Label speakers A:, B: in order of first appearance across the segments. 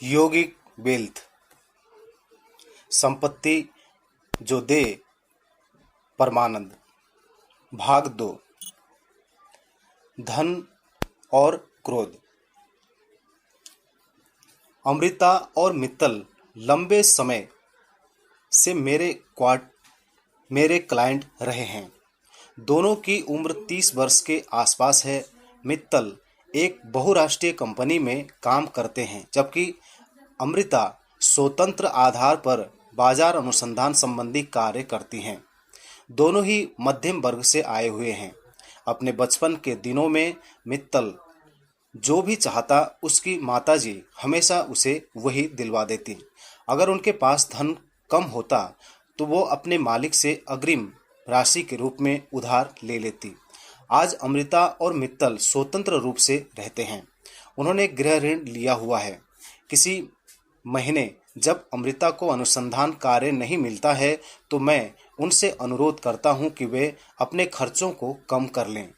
A: यौगिक वेल्थ, संपत्ति जो दे परमानंद। भाग 2, धन और क्रोध। अमृता और मित्तल लंबे समय से मेरे क्लाइंट रहे हैं। दोनों की उम्र 30 वर्ष के आसपास है। मित्तल एक बहुराष्ट्रीय कंपनी में काम करते हैं, जबकि अमृता स्वतंत्र आधार पर बाजार अनुसंधान संबंधी कार्य करती हैं। दोनों ही मध्यम वर्ग से आए हुए हैं। अपने बचपन के दिनों में मित्तल जो भी चाहता उसकी माताजी हमेशा उसे वही दिलवा देती। अगर उनके पास धन कम होता तो वो अपने मालिक से अग्रिम राशि के रूप में उधार ले लेती। आज अमृता और मित्तल स्वतंत्र रूप से रहते हैं। उन्होंने गृह ऋण लिया हुआ है। किसी महीने जब अमृता को अनुसंधान कार्य नहीं मिलता है तो मैं उनसे अनुरोध करता हूं कि वे अपने खर्चों को कम कर लें,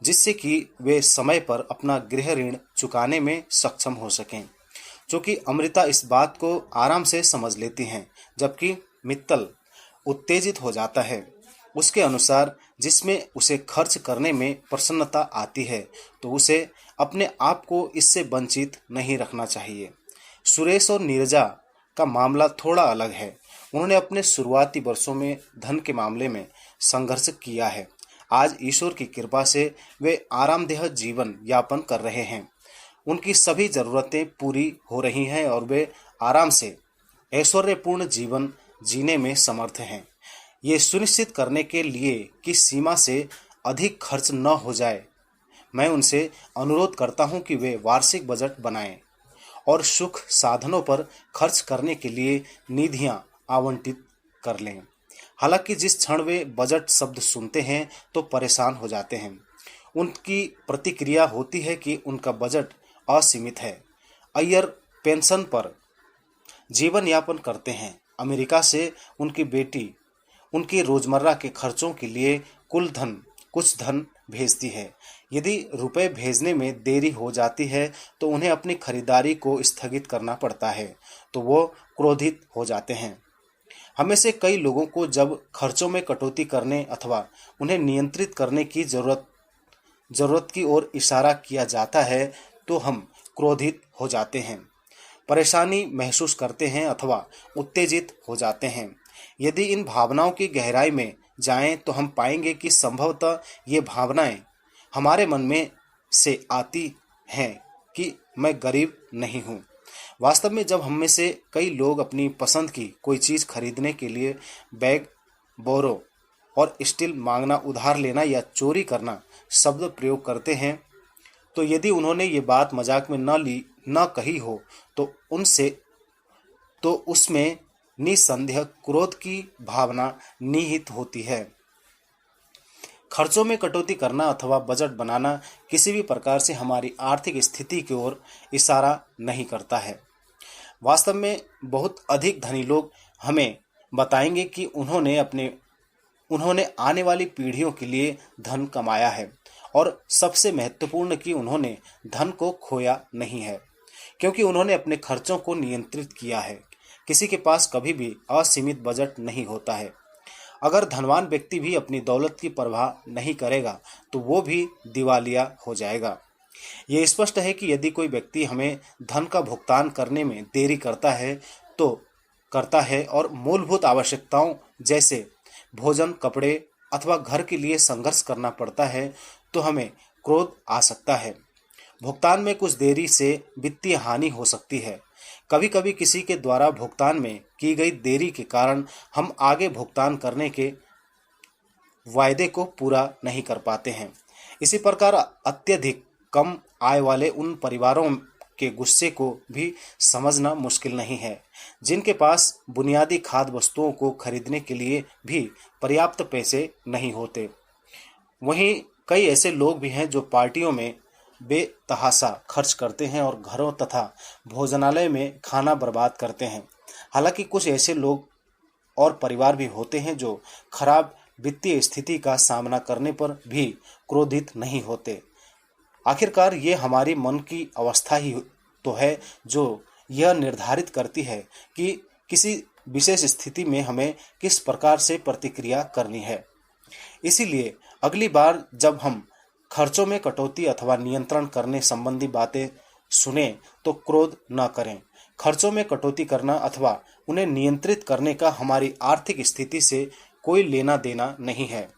A: जिससे कि वे समय पर अपना गृह ऋण चुकाने में सक्षम हो सकें। क्योंकि अमृता इस बात को आराम से समझ लेती हैं, जबकि मित्तल उत्तेजित हो जाता है। उसके अनुसार जिसमें उसे खर्च करने में प्रसन्नता आती है तो उसे अपने आप को इससे वंचित नहीं रखना चाहिए। सुरेश और नीरजा का मामला थोड़ा अलग है। उन्होंने अपने शुरुआती वर्षों में धन के मामले में संघर्ष किया है। आज ईश्वर की कृपा से वे आरामदेह जीवन यापन कर रहे हैं। उनकी सभी जरूरतें पूरी हो रही हैं और वे आराम से ऐश्वर्यपूर्ण जीवन जीने में समर्थ हैं। ये सुनिश्चित करने के लिए कि सीमा से अधिक खर्च न हो जाए, मैं उनसे अनुरोध करता हूं कि वे वार्षिक बजट बनाएं और सुख साधनों पर खर्च करने के लिए निधियां आवंटित कर लें। हालांकि जिस क्षण वे बजट शब्द सुनते हैं तो परेशान हो जाते हैं। उनकी प्रतिक्रिया होती है कि उनका बजट असीमित है। अय्यर पेंशन पर जीवन यापन करते हैं। अमेरिका से उनकी बेटी उनकी रोजमर्रा के खर्चों के लिए कुछ धन भेजती है। यदि रुपए भेजने में देरी हो जाती है तो उन्हें अपनी खरीदारी को स्थगित करना पड़ता है, तो वो क्रोधित हो जाते हैं। हमें से कई लोगों को जब खर्चों में कटौती करने अथवा उन्हें नियंत्रित करने की जरूरत की ओर इशारा किया जाता है तो हम क्रोधित हो जाते हैं, परेशानी महसूस करते हैं अथवा उत्तेजित हो जाते हैं। यदि इन भावनाओं की गहराई में जाएं तो हम पाएंगे कि संभवतः ये भावनाएं हमारे मन में से आती हैं कि मैं गरीब नहीं हूँ। वास्तव में जब हम में से कई लोग अपनी पसंद की कोई चीज़ खरीदने के लिए बैग, बोरो और स्टील मांगना, उधार लेना या चोरी करना शब्द प्रयोग करते हैं, तो यदि उन्होंने ये बात मजाक में न कही हो तो उसमें निसंदेह क्रोध की भावना निहित होती है। खर्चों में कटौती करना अथवा बजट बनाना किसी भी प्रकार से हमारी आर्थिक स्थिति की ओर इशारा नहीं करता है। वास्तव में बहुत अधिक धनी लोग हमें बताएंगे कि उन्होंने आने वाली पीढ़ियों के लिए धन कमाया है और सबसे महत्वपूर्ण कि उन्होंने धन को खोया नहीं है, क्योंकि उन्होंने अपने खर्चों को नियंत्रित किया है। किसी के पास कभी भी असीमित बजट नहीं होता है। अगर धनवान व्यक्ति भी अपनी दौलत की परवाह नहीं करेगा तो वो भी दिवालिया हो जाएगा। ये स्पष्ट है कि यदि कोई व्यक्ति हमें धन का भुगतान करने में देरी करता है और मूलभूत आवश्यकताओं जैसे भोजन, कपड़े अथवा घर के लिए संघर्ष करना पड़ता है तो हमें क्रोध आ सकता है। भुगतान में कुछ देरी से वित्तीय हानि हो सकती है। कभी कभी किसी के द्वारा भुगतान में की गई देरी के कारण हम आगे भुगतान करने के वायदे को पूरा नहीं कर पाते हैं। इसी प्रकार अत्यधिक कम आय वाले उन परिवारों के गुस्से को भी समझना मुश्किल नहीं है, जिनके पास बुनियादी खाद्य वस्तुओं को खरीदने के लिए भी पर्याप्त पैसे नहीं होते। वहीं कई ऐसे लोग भी हैं जो पार्टियों में बेतहाशा खर्च करते हैं और घरों तथा भोजनालय में खाना बर्बाद करते हैं। हालांकि कुछ ऐसे लोग और परिवार भी होते हैं जो खराब वित्तीय स्थिति का सामना करने पर भी क्रोधित नहीं होते। आखिरकार ये हमारी मन की अवस्था ही तो है जो यह निर्धारित करती है कि किसी विशेष स्थिति में हमें किस प्रकार से प्रतिक्रिया करनी है। इसीलिए अगली बार जब हम खर्चों में कटौती अथवा नियंत्रण करने संबंधी बातें सुने तो क्रोध न करें। खर्चों में कटौती करना अथवा उन्हें नियंत्रित करने का हमारी आर्थिक स्थिति से कोई लेना देना नहीं है।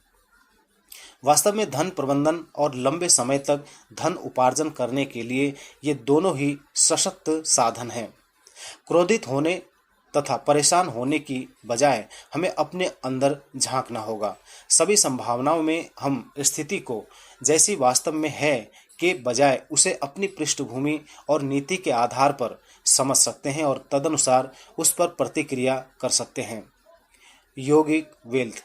A: वास्तव में धन प्रबंधन और लंबे समय तक धन उपार्जन करने के लिए ये दोनों ही सशक्त साधन हैं। क्रोधित होने तथा परेशान होने की बजाय हमें अपने अंदर झांकना होगा। सभी संभावनाओं में हम स्थिति को जैसी वास्तव में है के बजाय उसे अपनी पृष्ठभूमि और नीति के आधार पर समझ सकते हैं और तदनुसार उस पर प्रतिक्रिया कर सकते हैं। यौगिक वेल्थ,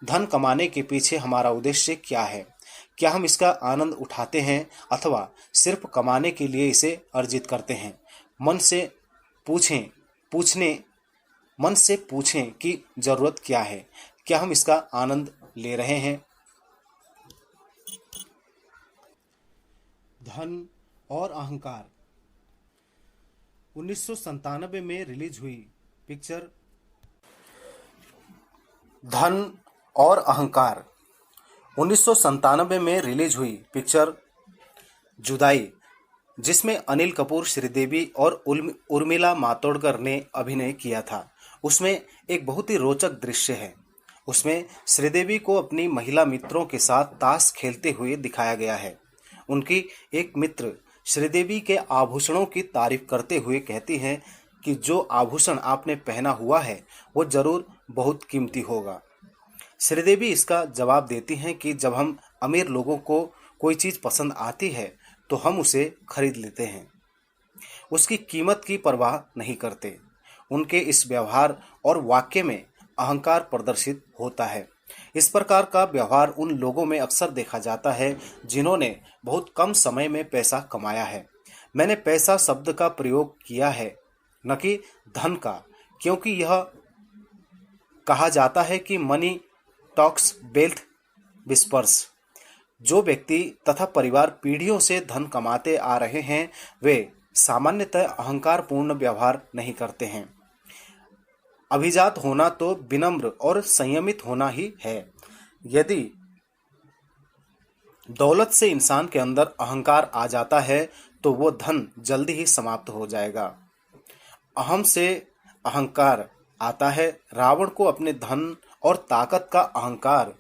A: धन कमाने के पीछे हमारा उद्देश्य क्या है? क्या हम इसका आनंद उठाते हैं अथवा सिर्फ कमाने के लिए इसे अर्जित करते हैं? मन से पूछें कि जरूरत क्या है? क्या हम इसका आनंद ले रहे हैं? धन और अहंकार 1997 में रिलीज हुई पिक्चर धन और अहंकार 1997 में रिलीज हुई पिक्चर जुदाई, जिसमें अनिल कपूर, श्रीदेवी और उर्मिला मातोंडकर ने अभिनय किया था, उसमें एक बहुत ही रोचक दृश्य है। उसमें श्रीदेवी को अपनी महिला मित्रों के साथ ताश खेलते हुए दिखाया गया है। उनकी एक मित्र श्रीदेवी के आभूषणों की तारीफ करते हुए कहती हैं कि जो आभूषण आपने पहना हुआ है वो जरूर बहुत कीमती होगा। श्रीदेवी इसका जवाब देती हैं कि जब हम अमीर लोगों को कोई चीज़ पसंद आती है तो हम उसे खरीद लेते हैं, उसकी कीमत की परवाह नहीं करते। उनके इस व्यवहार और वाक्य में अहंकार प्रदर्शित होता है। इस प्रकार का व्यवहार उन लोगों में अक्सर देखा जाता है जिन्होंने बहुत कम समय में पैसा कमाया है। मैंने पैसा शब्द का प्रयोग किया है, न कि धन का, क्योंकि यह कहा जाता है कि मनी टॉक्स वेल्थ विस्पर्स। जो व्यक्ति तथा परिवार पीढ़ियों से धन कमाते आ रहे हैं वे सामान्यतः अहंकारपूर्ण व्यवहार नहीं करते हैं। अभिजात होना तो विनम्र और संयमित होना ही है। यदि दौलत से इंसान के अंदर अहंकार आ जाता है तो वो धन जल्दी ही समाप्त हो जाएगा। अहम से अहंकार आता है। रावण को अपने धन और ताकत का अहंकार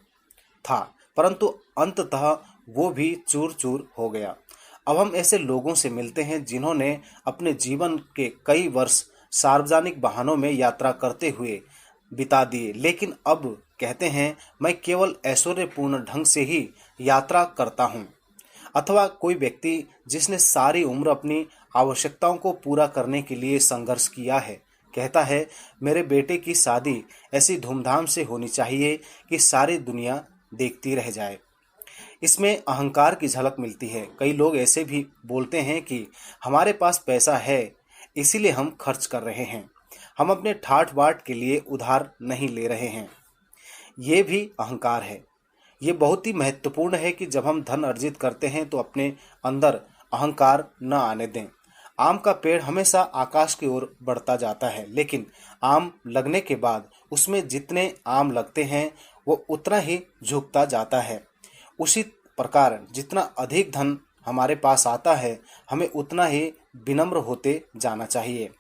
A: था, परंतु अंततः वो भी चूर चूर हो गया। अब हम ऐसे लोगों से मिलते हैं जिन्होंने अपने जीवन के कई वर्ष सार्वजनिक वाहनों में यात्रा करते हुए बिता दिए, लेकिन अब कहते हैं मैं केवल ऐश्वर्यपूर्ण ढंग से ही यात्रा करता हूँ। अथवा कोई व्यक्ति जिसने सारी उम्र अपनी आवश्यकताओं को पूरा करने के लिए संघर्ष किया है, कहता है मेरे बेटे की शादी ऐसी धूमधाम से होनी चाहिए कि सारी दुनिया देखती रह जाए। इसमें अहंकार की झलक मिलती है। कई लोग ऐसे भी बोलते हैं कि हमारे पास पैसा है इसीलिए हम खर्च कर रहे हैं, हम अपने ठाठ बाट के लिए उधार नहीं ले रहे हैं। ये भी अहंकार है। ये बहुत ही महत्वपूर्ण है कि जब हम धन अर्जित करते हैं तो अपने अंदर अहंकार न आने दें। आम का पेड़ हमेशा आकाश की ओर बढ़ता जाता है, लेकिन आम लगने के बाद उसमें जितने आम लगते हैं वो उतना ही झुकता जाता है। उसी प्रकार जितना अधिक धन हमारे पास आता है हमें उतना ही विनम्र होते जाना चाहिए।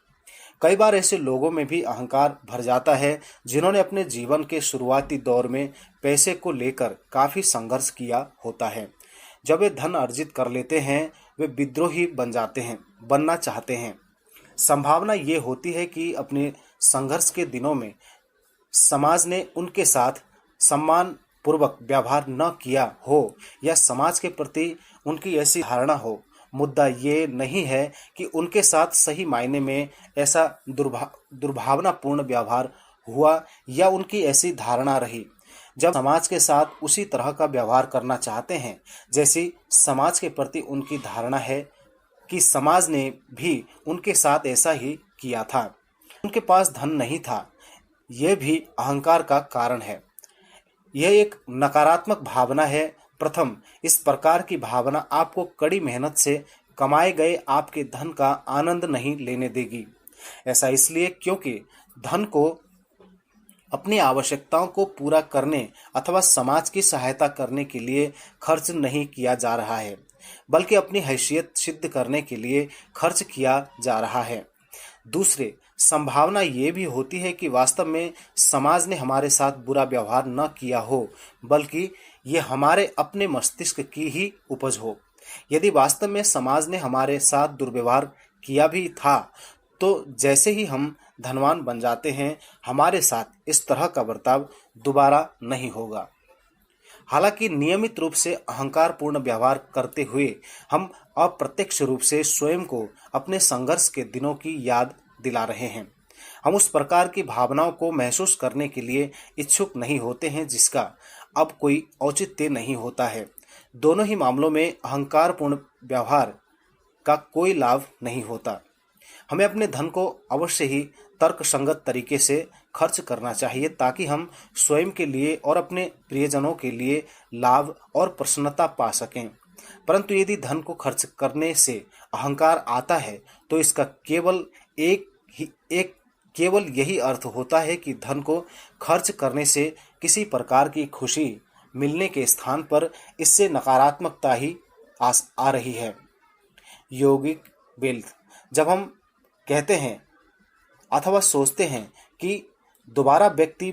A: कई बार ऐसे लोगों में भी अहंकार भर जाता है जिन्होंने अपने जीवन के शुरुआती दौर में पैसे को लेकर काफ़ी संघर्ष किया होता है। जब वे धन अर्जित कर लेते हैं वे विद्रोही बनना चाहते हैं। संभावना ये होती है कि अपने संघर्ष के दिनों में समाज ने उनके साथ सम्मान पूर्वक व्यवहार न किया हो या समाज के प्रति उनकी ऐसी धारणा हो मुद्दा ये नहीं है कि उनके साथ सही मायने में ऐसा दुर्भावनापूर्ण व्यवहार हुआ या उनकी ऐसी धारणा रही। जब समाज के साथ उसी तरह का व्यवहार करना चाहते हैं जैसी समाज के प्रति उनकी धारणा है कि समाज ने भी उनके साथ ऐसा ही किया था। उनके पास धन नहीं था, यह भी अहंकार का कारण है। यह एक नकारात्मक भावना है। प्रथम, इस प्रकार की भावना आपको कड़ी मेहनत से कमाए गए आपके धन का आनंद नहीं लेने देगी। ऐसा इसलिए क्योंकि धन को अपनी आवश्यकताओं को पूरा करने अथवा समाज की सहायता करने के लिए खर्च नहीं किया जा रहा है, बल्कि अपनी हैसियत सिद्ध करने के लिए खर्च किया जा रहा है। दूसरे, संभावना ये भी होती है कि वास्तव में समाज ने हमारे साथ बुरा व्यवहार न किया हो, बल्कि ये हमारे अपने मस्तिष्क की ही उपज हो। यदि वास्तव में समाज ने हमारे साथ दुर्व्यवहार किया भी था, तो जैसे ही हम धनवान बन जाते हैं, हमारे साथ इस तरह का बर्ताव दोबारा नहीं होगा। हालांकि नियमित रूप से अहंकारपूर्ण व्यवहार करते हुए हम अप्रत्यक्ष रूप से स्वयं को अपने संघर्ष के दिनों की याद दिला रहे हैं। हम उस प्रकार की भावनाओं को महसूस करने के लिए इच्छुक नहीं होते हैं जिसका अब कोई औचित्य नहीं होता है। दोनों ही मामलों में अहंकारपूर्ण व्यवहार का कोई लाभ नहीं होता। हमें अपने धन को अवश्य ही तर्कसंगत तरीके से खर्च करना चाहिए ताकि हम स्वयं के लिए और अपने प्रियजनों के लिए लाभ और प्रसन्नता पा सकें। परंतु यदि धन को खर्च करने से अहंकार आता है तो इसका केवल यही अर्थ होता है कि धन को खर्च करने से किसी प्रकार की खुशी मिलने के स्थान पर इससे नकारात्मकता ही आ रही है। यौगिक वेल्थ, जब हम कहते हैं अथवा सोचते हैं कि दूसरा व्यक्ति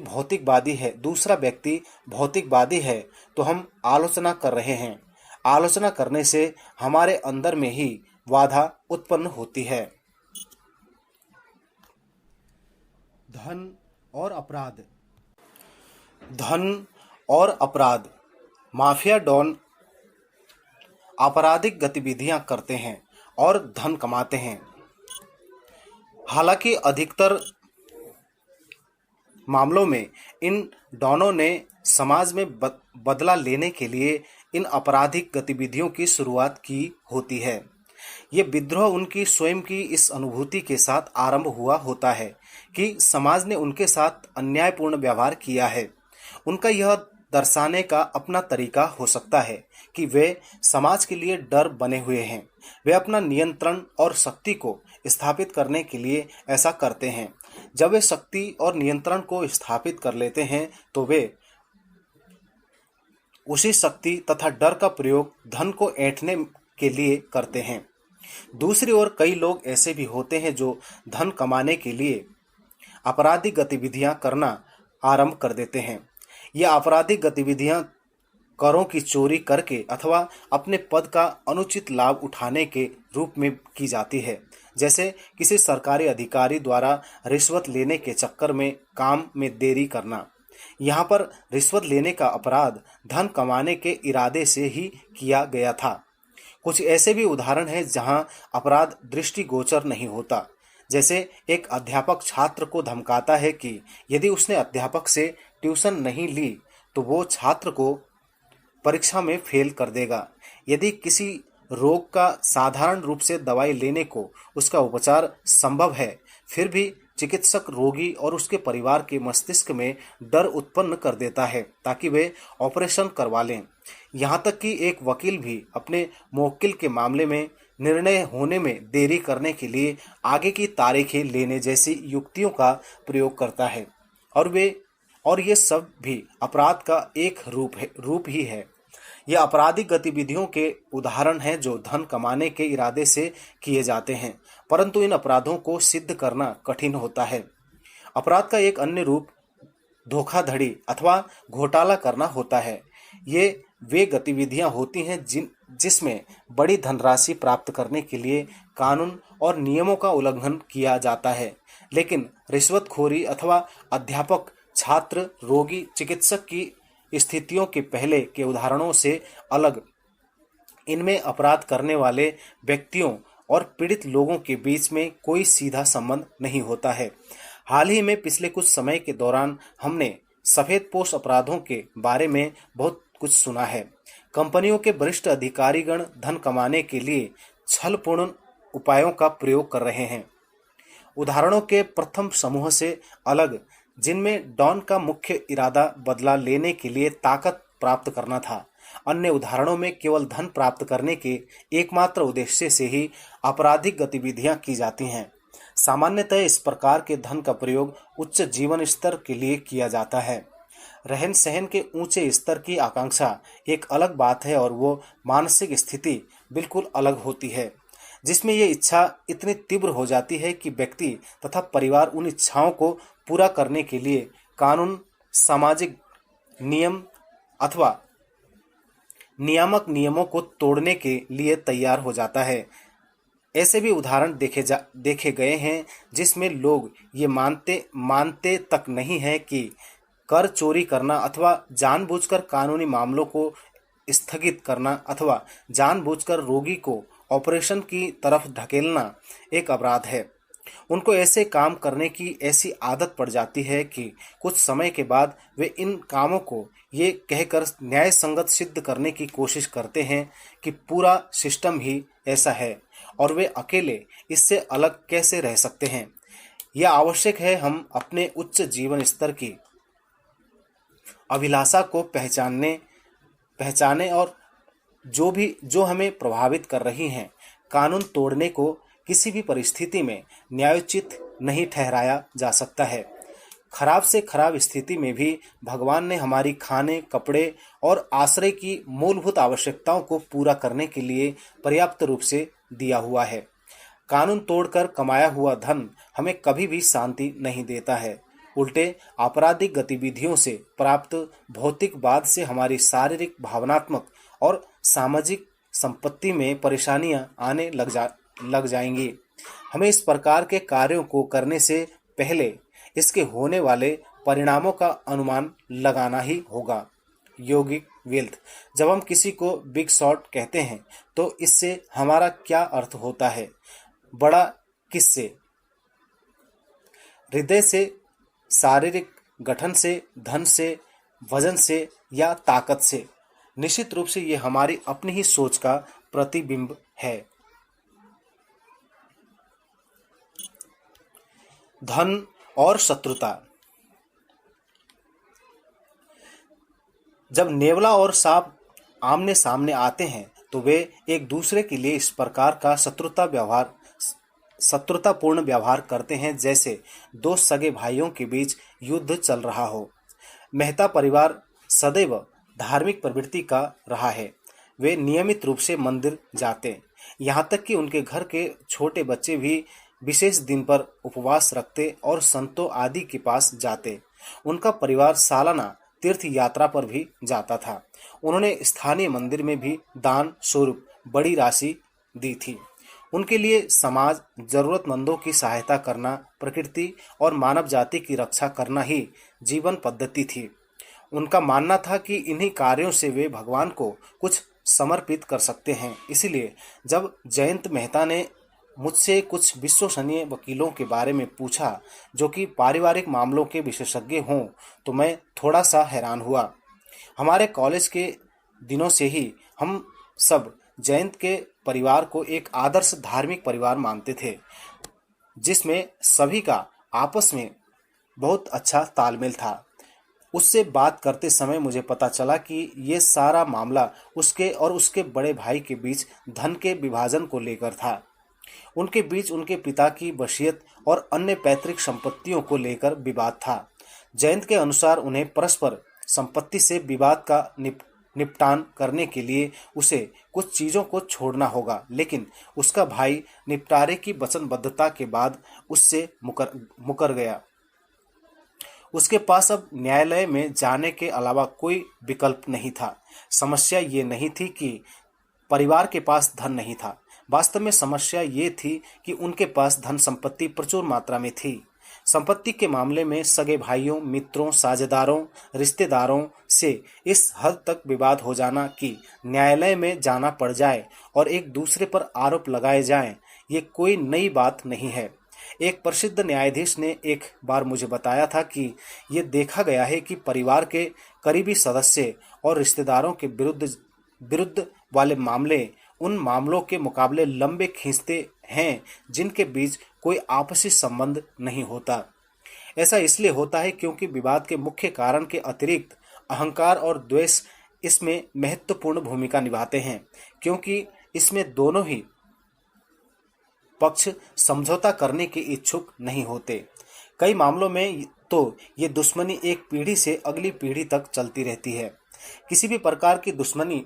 A: भौतिकवादी है, तो हम आलोचना कर रहे हैं। आलोचना करने से हमारे अंदर में ही बाधा उत्पन्न होती है। धन और अपराध। माफिया डॉन आपराधिक गतिविधियां करते हैं और धन कमाते हैं। हालांकि अधिकतर मामलों में इन डॉनों ने समाज में बदला लेने के लिए इन आपराधिक गतिविधियों की शुरुआत की होती है। ये विद्रोह उनकी स्वयं की इस अनुभूति के साथ आरंभ हुआ होता है कि समाज ने उनके साथ अन्यायपूर्ण व्यवहार किया है। उनका यह दर्शाने का अपना तरीका हो सकता है कि वे समाज के लिए डर बने हुए हैं। वे अपना नियंत्रण और शक्ति को स्थापित करने के लिए ऐसा करते हैं। जब वे शक्ति और नियंत्रण को स्थापित कर लेते हैं तो वे उसी शक्ति तथा डर का प्रयोग धन को ऐंठने के लिए करते हैं। दूसरी ओर कई लोग ऐसे भी होते हैं जो धन कमाने के लिए आपराधिक गतिविधियां करना आरंभ कर देते हैं। ये आपराधिक गतिविधियां करों की चोरी करके अथवा अपने पद का अनुचित लाभ उठाने के रूप में की जाती है, जैसे किसी सरकारी अधिकारी द्वारा रिश्वत लेने के चक्कर में काम में देरी करना। यहाँ पर रिश्वत लेने का अपराध धन कमाने के इरादे से ही किया गया था। कुछ ऐसे भी उदाहरण हैं जहाँ अपराध दृष्टिगोचर नहीं होता, जैसे एक अध्यापक छात्र को धमकाता है कि यदि उसने अध्यापक से ट्यूशन नहीं ली तो वो छात्र को परीक्षा में फेल कर देगा। यदि किसी रोग का साधारण रूप से दवाई लेने को उसका उपचार संभव है, फिर भी चिकित्सक रोगी और उसके परिवार के मस्तिष्क में डर उत्पन्न कर देता है ताकि वे ऑपरेशन करवा लें। यहाँ तक कि एक वकील भी अपने मौकिल के मामले में निर्णय होने में देरी करने के लिए आगे की तारीखें लेने जैसी युक्तियों का प्रयोग करता है, और ये सब भी अपराध का एक रूप ही है। ये आपराधिक गतिविधियों के उदाहरण हैं जो धन कमाने के इरादे से किए जाते हैं, परंतु इन अपराधों को सिद्ध करना कठिन होता है। अपराध का एक अन्य रूप धोखाधड़ी अथवा घोटाला करना होता है। ये वे गतिविधियां होती हैं जिसमें बड़ी धनराशि प्राप्त करने के लिए कानून और नियमों का उल्लंघन किया जाता है, लेकिन रिश्वतखोरी अथवा अध्यापक, छात्र, रोगी, चिकित्सक की स्थितियों के पहले के उदाहरणों से अलग इनमें अपराध करने वाले व्यक्तियों और पीड़ित लोगों के बीच में कोई सीधा संबंध नहीं होता है। हाल ही में पिछले कुछ समय के दौरान हमने सफेदपोश अपराधों के बारे में बहुत कुछ सुना है। कंपनियों के वरिष्ठ अधिकारीगण धन कमाने के लिए छलपूर्ण उपायों का प्रयोग कर रहे हैं। उदाहरणों के प्रथम समूह से अलग, जिनमें डॉन का मुख्य इरादा बदला लेने के लिए ताकत प्राप्त करना था, अन्य उदाहरणों में केवल धन प्राप्त करने के एकमात्र उद्देश्य से ही आपराधिक गतिविधियां की जाती हैं। सामान्यतः इस प्रकार के धन का प्रयोग उच्च जीवन स्तर के लिए किया जाता है। रहन सहन के ऊंचे स्तर की आकांक्षा एक अलग बात है और वो मानसिक स्थिति बिल्कुल अलग होती है, जिसमें ये इच्छा इतनी तीव्र हो जाती है कि व्यक्ति तथा परिवार उन इच्छाओं को पूरा करने के लिए कानून, सामाजिक नियम अथवा नियामक नियमों को तोड़ने के लिए तैयार हो जाता है। ऐसे भी उदाहरण देखे गए हैं जिसमें लोग ये मानते तक नहीं हैं कि कर चोरी करना अथवा जानबूझकर कानूनी मामलों को स्थगित करना अथवा जानबूझकर रोगी को ऑपरेशन की तरफ ढकेलना एक अपराध है। उनको ऐसे काम करने की ऐसी आदत पड़ जाती है कि कुछ समय के बाद वे इन कामों को ये कहकर न्याय संगत सिद्ध करने की कोशिश करते हैं कि पूरा सिस्टम ही ऐसा है और वे अकेले इससे अलग कैसे रह सकते हैं। यह आवश्यक है हम अपने उच्च जीवन स्तर की अभिलाषा को पहचाने और जो हमें प्रभावित कर रही हैं, कानून तोड़ने को किसी भी परिस्थिति में न्यायोचित नहीं ठहराया जा सकता है। खराब से खराब स्थिति में भी भगवान ने हमारी खाने, कपड़े और आश्रय की मूलभूत आवश्यकताओं को पूरा करने के लिए पर्याप्त रूप से दिया हुआ है। कानून तोड़कर कमाया हुआ धन हमें कभी भी शांति नहीं देता है। उल्टे आपराधिक गतिविधियों से प्राप्त भौतिक बाद से हमारी शारीरिक, भावनात्मक और सामाजिक संपत्ति में परेशानियां आने लग जाएंगी। हमें इस प्रकार के कार्यों को करने से पहले इसके होने वाले परिणामों का अनुमान लगाना ही होगा। यौगिक वेल्थ। जब हम किसी को बिग शॉट कहते हैं तो इससे हमारा क्या अर्थ होता है? बड़ा किससे? हृदय से, शारीरिक गठन से, धन से, वजन से या ताकत से? निश्चित रूप से ये हमारी अपनी ही सोच का प्रतिबिंब है। धन और शत्रुता। जब नेवला और सांप आमने सामने आते हैं तो वे एक दूसरे के लिए इस प्रकार का शत्रुतापूर्ण व्यवहार करते हैं जैसे दो सगे भाइयों के बीच युद्ध चल रहा हो। मेहता परिवार सदैव धार्मिक प्रवृत्ति का रहा है। वे नियमित रूप से मंदिर जाते, यहाँ तक कि उनके घर के छोटे बच्चे भी विशेष दिन पर उपवास रखते और संतों आदि के पास जाते। उनका परिवार सालाना तीर्थ यात्रा पर भी जाता था। उन्होंने स्थानीय मंदिर में भी दान स्वरूप बड़ी राशि दी थी। उनके लिए समाज, जरूरतमंदों की सहायता करना, प्रकृति और मानव जाति की रक्षा करना ही जीवन पद्धति थी। उनका मानना था कि इन्हीं कार्यों से वे भगवान को कुछ समर्पित कर सकते हैं। इसलिए जब जयंत मेहता ने मुझसे कुछ विश्वसनीय वकीलों के बारे में पूछा जो कि पारिवारिक मामलों के विशेषज्ञ हों, तो मैं थोड़ा सा हैरान हुआ। हमारे कॉलेज के दिनों से ही हम सब जयंत के परिवार को एक आदर्श धार्मिक परिवार मानते थे, जिसमें सभी का आपस में बहुत अच्छा तालमेल था। उससे बात करते समय मुझे पता चला कि ये सारा मामला उसके और उसके बड़े भाई के बीच धन के विभाजन को लेकर था। उनके बीच उनके पिता की वसीयत और अन्य पैतृक संपत्तियों को लेकर विवाद था। जयंत के अनुसार उन्हें परस्पर संपत्ति से विवाद का निपटान करने के लिए उसे कुछ चीजों को छोड़ना होगा, लेकिन उसका भाई निपटारे की वचनबद्धता के बाद उससे मुकर गया। उसके पास अब न्यायालय में जाने के अलावा कोई विकल्प नहीं था। समस्या ये नहीं थी कि परिवार के पास धन नहीं था। वास्तव में समस्या ये थी कि उनके पास धन संपत्ति प्रचुर मात्रा में थी। संपत्ति के मामले में सगे भाइयों, मित्रों, साझेदारों, रिश्तेदारों से इस हद तक विवाद हो जाना कि न्यायालय में जाना पड़ जाए और एक दूसरे पर आरोप लगाए जाएं, ये कोई नई बात नहीं है। एक प्रसिद्ध न्यायाधीश ने एक बार मुझे बताया था कि ये देखा गया है कि परिवार के करीबी सदस्य और रिश्तेदारों के विरुद्ध विरुद्ध वाले मामले उन मामलों के मुकाबले लंबे खींचते हैं जिनके बीच कोई आपसी संबंध नहीं होता। ऐसा इसलिए होता है क्योंकि विवाद के मुख्य कारण के अतिरिक्त अहंकार और द्वेष इसमें महत्वपूर्ण भूमिका निभाते हैं, क्योंकि इसमें दोनों ही पक्ष समझौता करने के इच्छुक नहीं होते। कई मामलों में तो ये दुश्मनी एक पीढ़ी से अगली पीढ़ी तक चलती रहती है। किसी भी प्रकार की दुश्मनी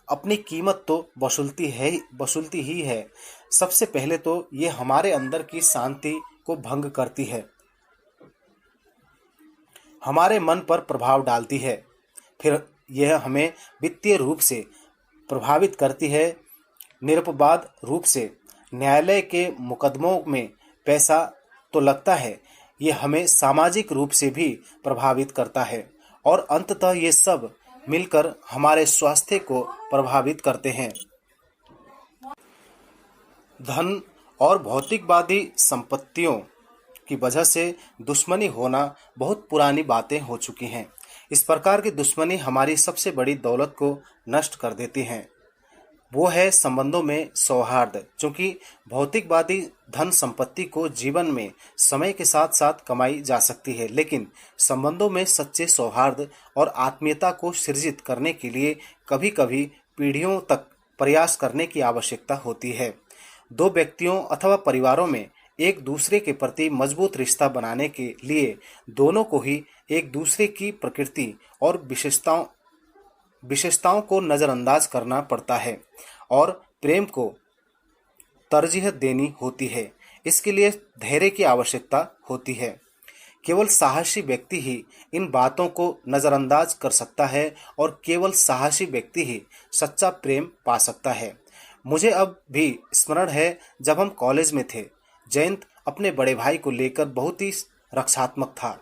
A: अपनी कीमत तो वसूलती ही है। सबसे पहले तो ये हमारे अंदर की शांति को भंग करती है, हमारे मन पर प्रभाव डालती है, फिर यह हमें वित्तीय रूप से प्रभावित करती है। निरपवाद रूप से न्यायालय के मुकदमों में पैसा तो लगता है, ये हमें सामाजिक रूप से भी प्रभावित करता है और अंततः ये सब मिलकर हमारे स्वास्थ्य को प्रभावित करते हैं। धन और भौतिकवादी संपत्तियों की वजह से दुश्मनी होना बहुत पुरानी बातें हो चुकी हैं। इस प्रकार की दुश्मनी हमारी सबसे बड़ी दौलत को नष्ट कर देती हैं। वो है संबंधों में सौहार्द। क्योंकि भौतिकवादी धन संपत्ति को जीवन में समय के साथ साथ कमाई जा सकती है, लेकिन संबंधों में सच्चे सौहार्द और आत्मीयता को सृजित करने के लिए कभी कभी पीढ़ियों तक प्रयास करने की आवश्यकता होती है। दो व्यक्तियों अथवा परिवारों में एक दूसरे के प्रति मजबूत रिश्ता बनाने के लिए दोनों को ही एक दूसरे की प्रकृति और विशेषताओं को नज़रअंदाज करना पड़ता है और प्रेम को तरजीह देनी होती है। इसके लिए धैर्य की आवश्यकता होती है। केवल साहसी व्यक्ति ही इन बातों को नज़रअंदाज कर सकता है और केवल साहसी व्यक्ति ही सच्चा प्रेम पा सकता है। मुझे अब भी स्मरण है, जब हम कॉलेज में थे, जयंत अपने बड़े भाई को लेकर बहुत ही रक्षात्मक था।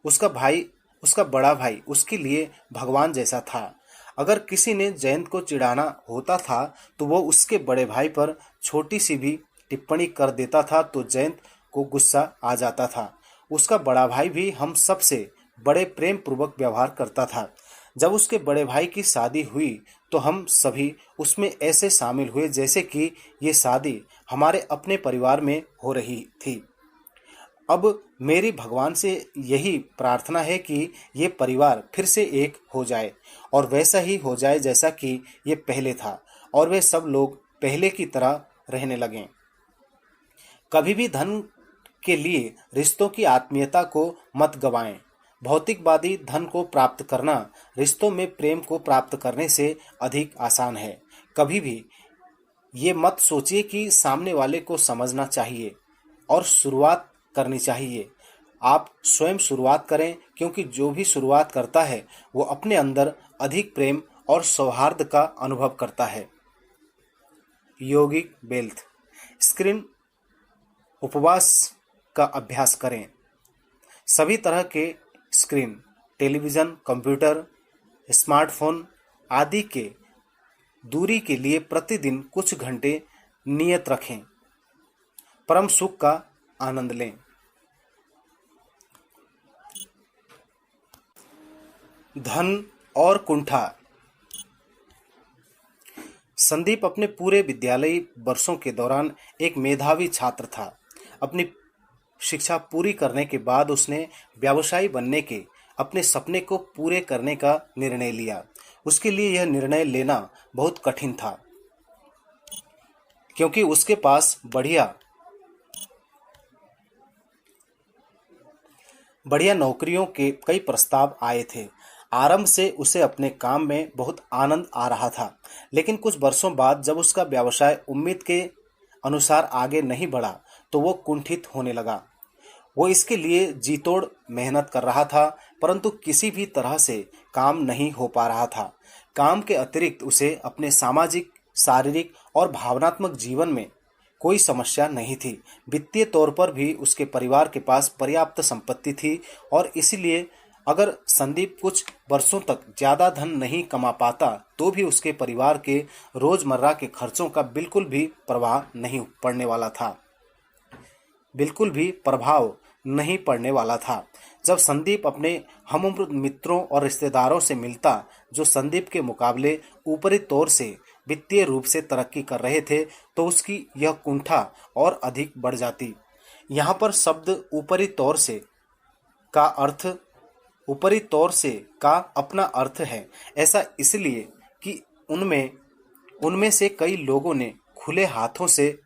A: उसका बड़ा भाई उसके लिए भगवान जैसा था। अगर किसी ने जयंत को चिढ़ाना होता था तो वो उसके बड़े भाई पर छोटी सी भी टिप्पणी कर देता था तो जयंत को गुस्सा आ जाता था। उसका बड़ा भाई भी हम सब से बड़े प्रेम पूर्वक व्यवहार करता था। जब उसके बड़े भाई की शादी हुई तो हम सभी उसमें ऐसे शामिल हुए जैसे कि ये शादी हमारे अपने परिवार में हो रही थी। अब मेरी भगवान से यही प्रार्थना है कि ये परिवार फिर से एक हो जाए और वैसा ही हो जाए जैसा कि ये पहले था और वे सब लोग पहले की तरह रहने लगें। कभी भी धन के लिए रिश्तों की आत्मीयता को मत गवाएं। भौतिकवादी धन को प्राप्त करना रिश्तों में प्रेम को प्राप्त करने से अधिक आसान है। कभी भी ये मत सोचिए कि सामने वाले को समझना चाहिए और शुरुआत करनी चाहिए। आप स्वयं शुरुआत करें, क्योंकि जो भी शुरुआत करता है वो अपने अंदर अधिक प्रेम और सौहार्द का अनुभव करता है। योगिक वेल्थ। स्क्रीन उपवास का अभ्यास करें। सभी तरह के स्क्रीन, टेलीविज़न, कंप्यूटर, स्मार्टफोन आदि के दूरी के लिए प्रतिदिन कुछ घंटे नियत रखें। परम सुख का आनंद लें। धन और कुंठा। संदीप अपने पूरे विद्यालयी वर्षों के दौरान एक मेधावी छात्र था। अपनी शिक्षा पूरी करने के बाद उसने व्यवसायी बनने के अपने सपने को पूरे करने का निर्णय लिया। उसके लिए यह निर्णय लेना बहुत कठिन था, क्योंकि उसके पास बढ़िया नौकरियों के कई प्रस्ताव आए थे। आरंभ से उसे अपने काम में बहुत आनंद आ रहा था, लेकिन कुछ वर्षों बाद जब उसका व्यवसाय उम्मीद के अनुसार आगे नहीं बढ़ा तो वो कुंठित होने लगा। वो इसके लिए जी तोड़ मेहनत कर रहा था, परंतु किसी भी तरह से काम नहीं हो पा रहा था। काम के अतिरिक्त उसे अपने सामाजिक, शारीरिक और भावनात्मक जीवन में कोई समस्या नहीं थी। वित्तीय तौर पर भी उसके परिवार के पास पर्याप्त संपत्ति थी और इसलिए अगर संदीप कुछ वर्षों तक ज्यादा धन नहीं कमा पाता तो भी उसके परिवार के रोजमर्रा के खर्चों का बिल्कुल भी प्रभाव नहीं पड़ने वाला था। बिल्कुल भी प्रभाव नहीं पड़ने वाला था। जब संदीप अपने हमउम्र मित्रों और रिश्तेदारों से मिलता जो संदीप के मुकाबले ऊपरी तौर से वित्तीय रूप से तरक्की कर रहे थे तो उसकी यह कुंठा और अधिक बढ़ जाती। यहाँ पर शब्द ऊपरी तौर से का अपना अर्थ है। ऐसा इसलिए कि उनमें से कई लोगों ने खुले हाथों से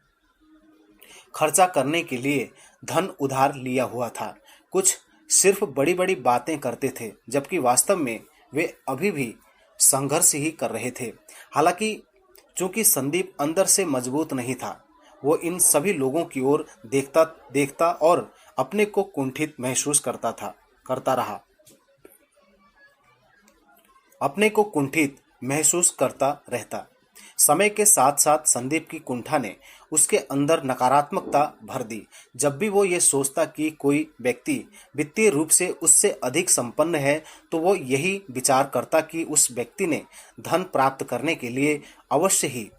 A: खर्चा करने के लिए धन उधार लिया हुआ था। कुछ सिर्फ बड़ी बड़ी बातें करते थे जबकि वास्तव में वे अभी भी संघर्ष ही कर रहे थे। हालांकि चूंकि संदीप अंदर से मजबूत नहीं था, वो इन सभी लोगों की ओर देखता और अपने को कुंठित महसूस करता रहता। समय के साथ साथ संदीप की कुंठा ने उसके अंदर नकारात्मकता भर दी। जब भी वो ये सोचता कि कोई व्यक्ति वित्तीय रूप से उससे अधिक संपन्न है तो वो यही विचार करता कि उस व्यक्ति ने धन प्राप्त करने के लिए अवश्य ही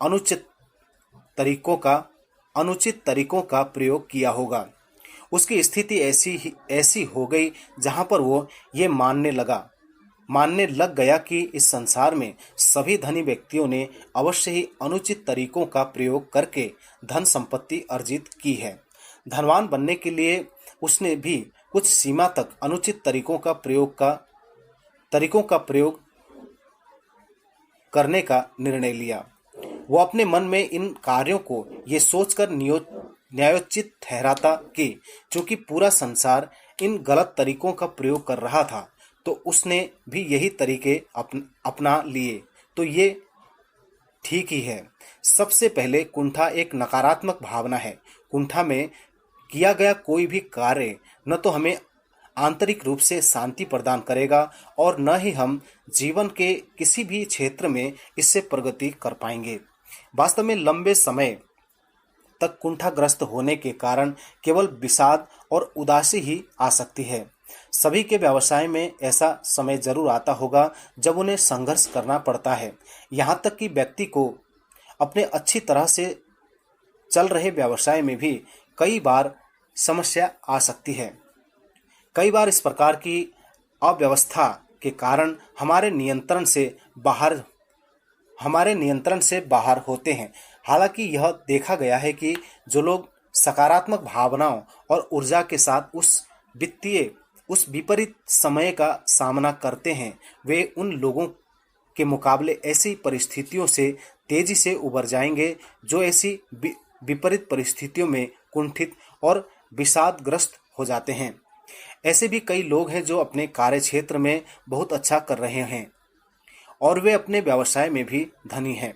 A: अनुचित तरीकों का प्रयोग किया होगा। उसकी स्थिति ऐसी हो गई जहां पर वो ये मानने लग गया कि इस संसार में सभी धनी व्यक्तियों ने अवश्य ही अनुचित तरीकों का प्रयोग करके धन संपत्ति अर्जित की है। धनवान बनने के लिए उसने भी कुछ सीमा तक अनुचित तरीकों का प्रयोग करने का निर्णय लिया। वो अपने मन में इन कार्यों को ये सोचकर न्यायोचित ठहराता कि चूंकि पूरा संसार इन गलत तरीकों का प्रयोग कर रहा था तो उसने भी यही तरीके अपना लिए तो ये ठीक ही है। सबसे पहले कुंठा एक नकारात्मक भावना है। कुंठा में किया गया कोई भी कार्य न तो हमें आंतरिक रूप से शांति प्रदान करेगा और न ही हम जीवन के किसी भी क्षेत्र में इससे प्रगति कर पाएंगे। वास्तव में लंबे समय तक कुंठाग्रस्त होने के कारण केवल विषाद और उदासी ही आ सकती है। सभी के व्यवसाय में ऐसा समय जरूर आता होगा जब उन्हें संघर्ष करना पड़ता है। यहाँ तक कि व्यक्ति को अपने अच्छी तरह से चल रहे व्यवसाय में भी कई बार समस्या आ सकती है। कई बार इस प्रकार की अव्यवस्था के कारण हमारे नियंत्रण से बाहर होते हैं। हालांकि यह देखा गया है कि जो लोग सकारात्मक भावनाओं और ऊर्जा के साथ उस विपरीत समय का सामना करते हैं वे उन लोगों के मुकाबले ऐसी परिस्थितियों से तेजी से उबर जाएंगे जो ऐसी विपरीत परिस्थितियों में कुंठित और विषादग्रस्त हो जाते हैं। ऐसे भी कई लोग हैं जो अपने कार्य क्षेत्र में बहुत अच्छा कर रहे हैं और वे अपने व्यवसाय में भी धनी हैं।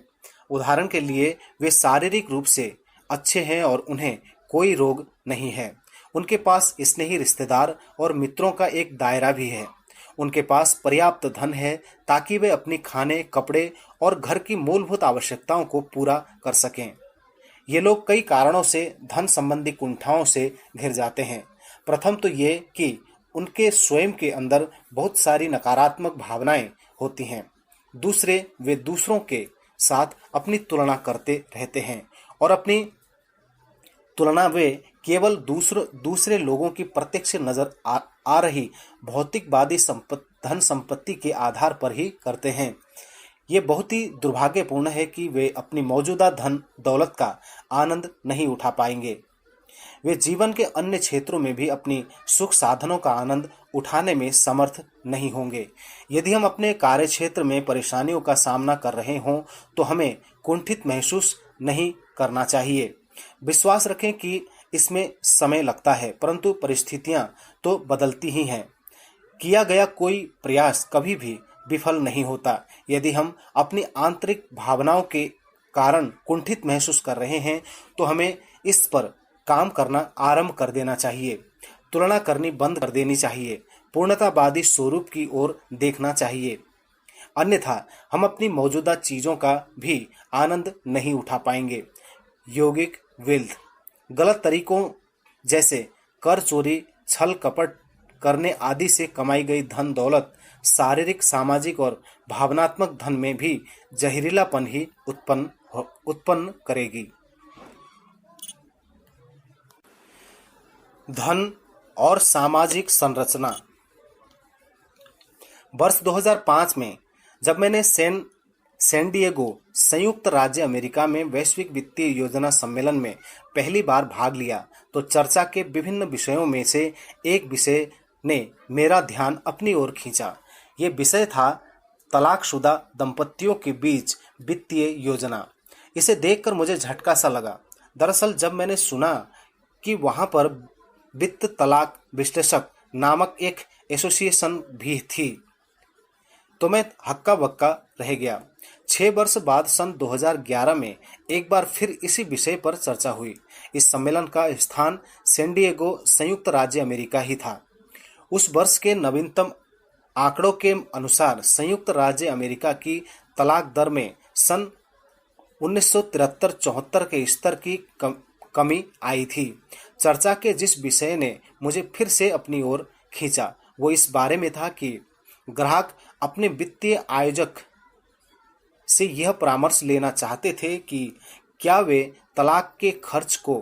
A: उदाहरण के लिए वे शारीरिक रूप से अच्छे हैं और उन्हें कोई रोग नहीं है। उनके पास स्नेही रिश्तेदार और मित्रों का एक दायरा भी है। उनके पास पर्याप्त धन है ताकि वे अपनी खाने, कपड़े और घर की मूलभूत आवश्यकताओं को पूरा कर सकें। ये लोग कई कारणों से धन संबंधी कुंठाओं से घिर जाते हैं। प्रथम तो ये कि उनके स्वयं के अंदर बहुत सारी नकारात्मक भावनाएं होती हैं। दूसरे, वे दूसरों के साथ अपनी तुलना करते रहते हैं और अपनी तुलना वे केवल दूसरे लोगों की प्रत्यक्ष नजर आ रही भौतिकवादी धन संपत्ति के आधार पर ही करते हैं। ये बहुत ही दुर्भाग्यपूर्ण है कि वे अपनी मौजूदा धन दौलत का आनंद नहीं उठा पाएंगे। वे जीवन के अन्य क्षेत्रों में भी अपनी सुख साधनों का आनंद उठाने में समर्थ नहीं होंगे। यदि हम अपने कार्य क्षेत्र में परेशानियों का सामना कर रहे हों तो हमें कुंठित महसूस नहीं करना चाहिए। विश्वास रखें कि इसमें समय लगता है परंतु परिस्थितियां तो बदलती ही हैं। किया गया कोई प्रयास कभी भी विफल नहीं होता। यदि हम अपनी आंतरिक भावनाओं के कारण कुंठित महसूस कर रहे हैं तो हमें इस पर काम करना आरंभ कर देना चाहिए। तुलना करनी बंद कर देनी चाहिए। पूर्णतावादी स्वरूप की ओर देखना चाहिए। अन्यथा हम अपनी मौजूदा चीजों का भी आनंद नहीं उठा पाएंगे। यौगिक वेल्थ, गलत तरीकों जैसे कर चोरी, छल कपट करने आदि से कमाई गई धन दौलत शारीरिक, सामाजिक और भावनात्मक धन में भी जहरीलापन ही उत्पन्न करेगी। धन और सामाजिक संरचना। वर्ष 2005 में जब मैंने सैन डिएगो, संयुक्त राज्य अमेरिका में वैश्विक वित्तीय योजना सम्मेलन में पहली बार भाग लिया तो चर्चा के विभिन्न विषयों में से एक विषय ने मेरा ध्यान अपनी ओर खींचा। ये विषय था तलाकशुदा दंपतियों के बीच वित्तीय योजना। इसे देखकर मुझे झटका सा लगा। दरअसल जब मैंने सुना कि वहां पर वित्त तलाक विश्लेषक नामक एक एसोसिएशन भी थी तो मैं हक्का बक्का रह गया। 6 वर्ष बाद सन 2011 में एक बार फिर इसी विषय पर चर्चा हुई। इस सम्मेलन का स्थान सैन डिएगो, संयुक्त राज्य अमेरिका ही था। उस वर्ष के नवीनतम आंकड़ों के अनुसार संयुक्त राज्य अमेरिका की तलाक दर में सन 1973-74 के स्तर की कमी आई थी। चर्चा के जिस विषय ने मुझे फिर से अपनी ओर खींचा वो इस बारे में था कि ग्राहक अपने वित्तीय आयोजक से यह परामर्श लेना चाहते थे कि क्या वे तलाक के खर्च को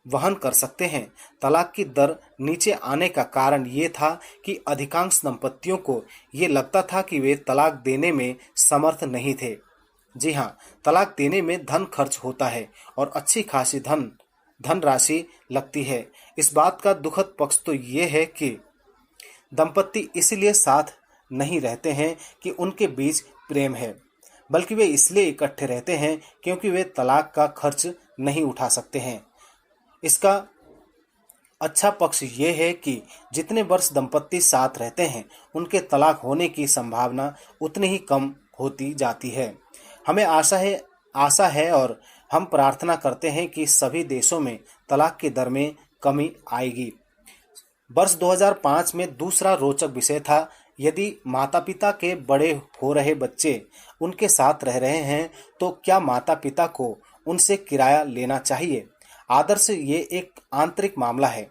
A: वहन कर सकते हैं। तलाक की दर नीचे आने का कारण ये था कि अधिकांश दंपतियों को ये लगता था कि वे तलाक देने में समर्थ नहीं थे। जी हाँ, तलाक देने में धन खर्च होता है और अच्छी खासी धनराशि लगती है। इस बात का दुखद पक्ष तो ये है कि दंपति इसलिए साथ नहीं रहते हैं कि उनके बीच प्रेम है, बल्कि वे इसलिए इकट्ठे रहते हैं क्योंकि वे तलाक का खर्च नहीं उठा सकते हैं। इसका अच्छा पक्ष ये है कि जितने वर्ष दंपति साथ रहते हैं उनके तलाक होने की संभावना उतनी ही कम होती जाती है। हमें आशा है और हम प्रार्थना करते हैं कि सभी देशों में तलाक की दर में कमी आएगी। वर्ष 2005 में दूसरा रोचक विषय था, यदि माता पिता के बड़े हो रहे बच्चे उनके साथ रह रहे हैं तो क्या माता पिता को उनसे किराया लेना चाहिए। आदर्श ये एक आंतरिक मामला है।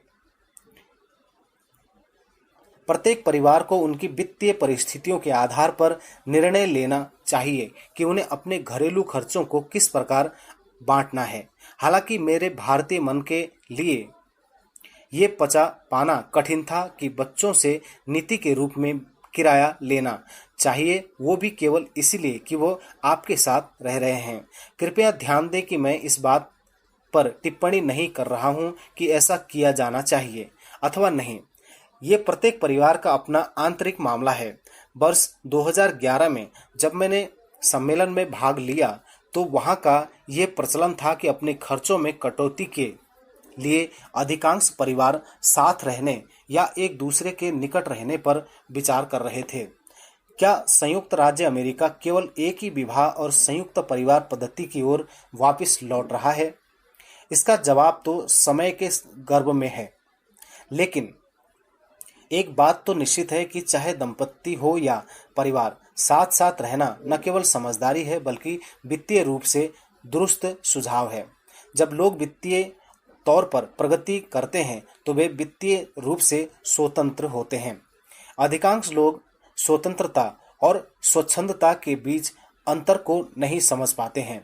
A: प्रत्येक परिवार को उनकी वित्तीय परिस्थितियों के आधार पर निर्णय लेना चाहिए कि उन्हें अपने घरेलू खर्चों को किस प्रकार बांटना है। हालांकि मेरे भारतीय मन के लिए ये पचा पाना कठिन था कि बच्चों से नीति के रूप में किराया लेना चाहिए, वो भी केवल इसलिए कि वो आपके साथ रह रहे हैं। कृपया ध्यान दें कि मैं इस बात पर टिप्पणी नहीं कर रहा हूं कि ऐसा किया जाना चाहिए अथवा नहीं। ये प्रत्येक परिवार का अपना आंतरिक मामला है। वर्ष 2011 में जब मैंने सम्मेलन में भाग लिया तो वहां का ये प्रचलन था कि अपने खर्चों में कटौती के लिए अधिकांश परिवार साथ रहने या एक दूसरे के निकट रहने पर विचार कर रहे थे। क्या संयुक्त राज्य अमेरिका केवल एक ही विवाह और संयुक्त परिवार पद्धति की ओर वापस लौट रहा है? इसका जवाब तो समय के गर्भ में है। लेकिन एक बात तो निश्चित है कि चाहे दंपति हो या परिवार, साथ साथ रहना न केवल समझदारी है बल्कि वित्तीय रूप से दुरुस्त सुझाव है। जब लोग वित्तीय तौर पर प्रगति करते हैं तो वे वित्तीय रूप से स्वतंत्र होते हैं। अधिकांश लोग स्वतंत्रता और स्वच्छंदता के बीच अंतर को नहीं समझ पाते हैं।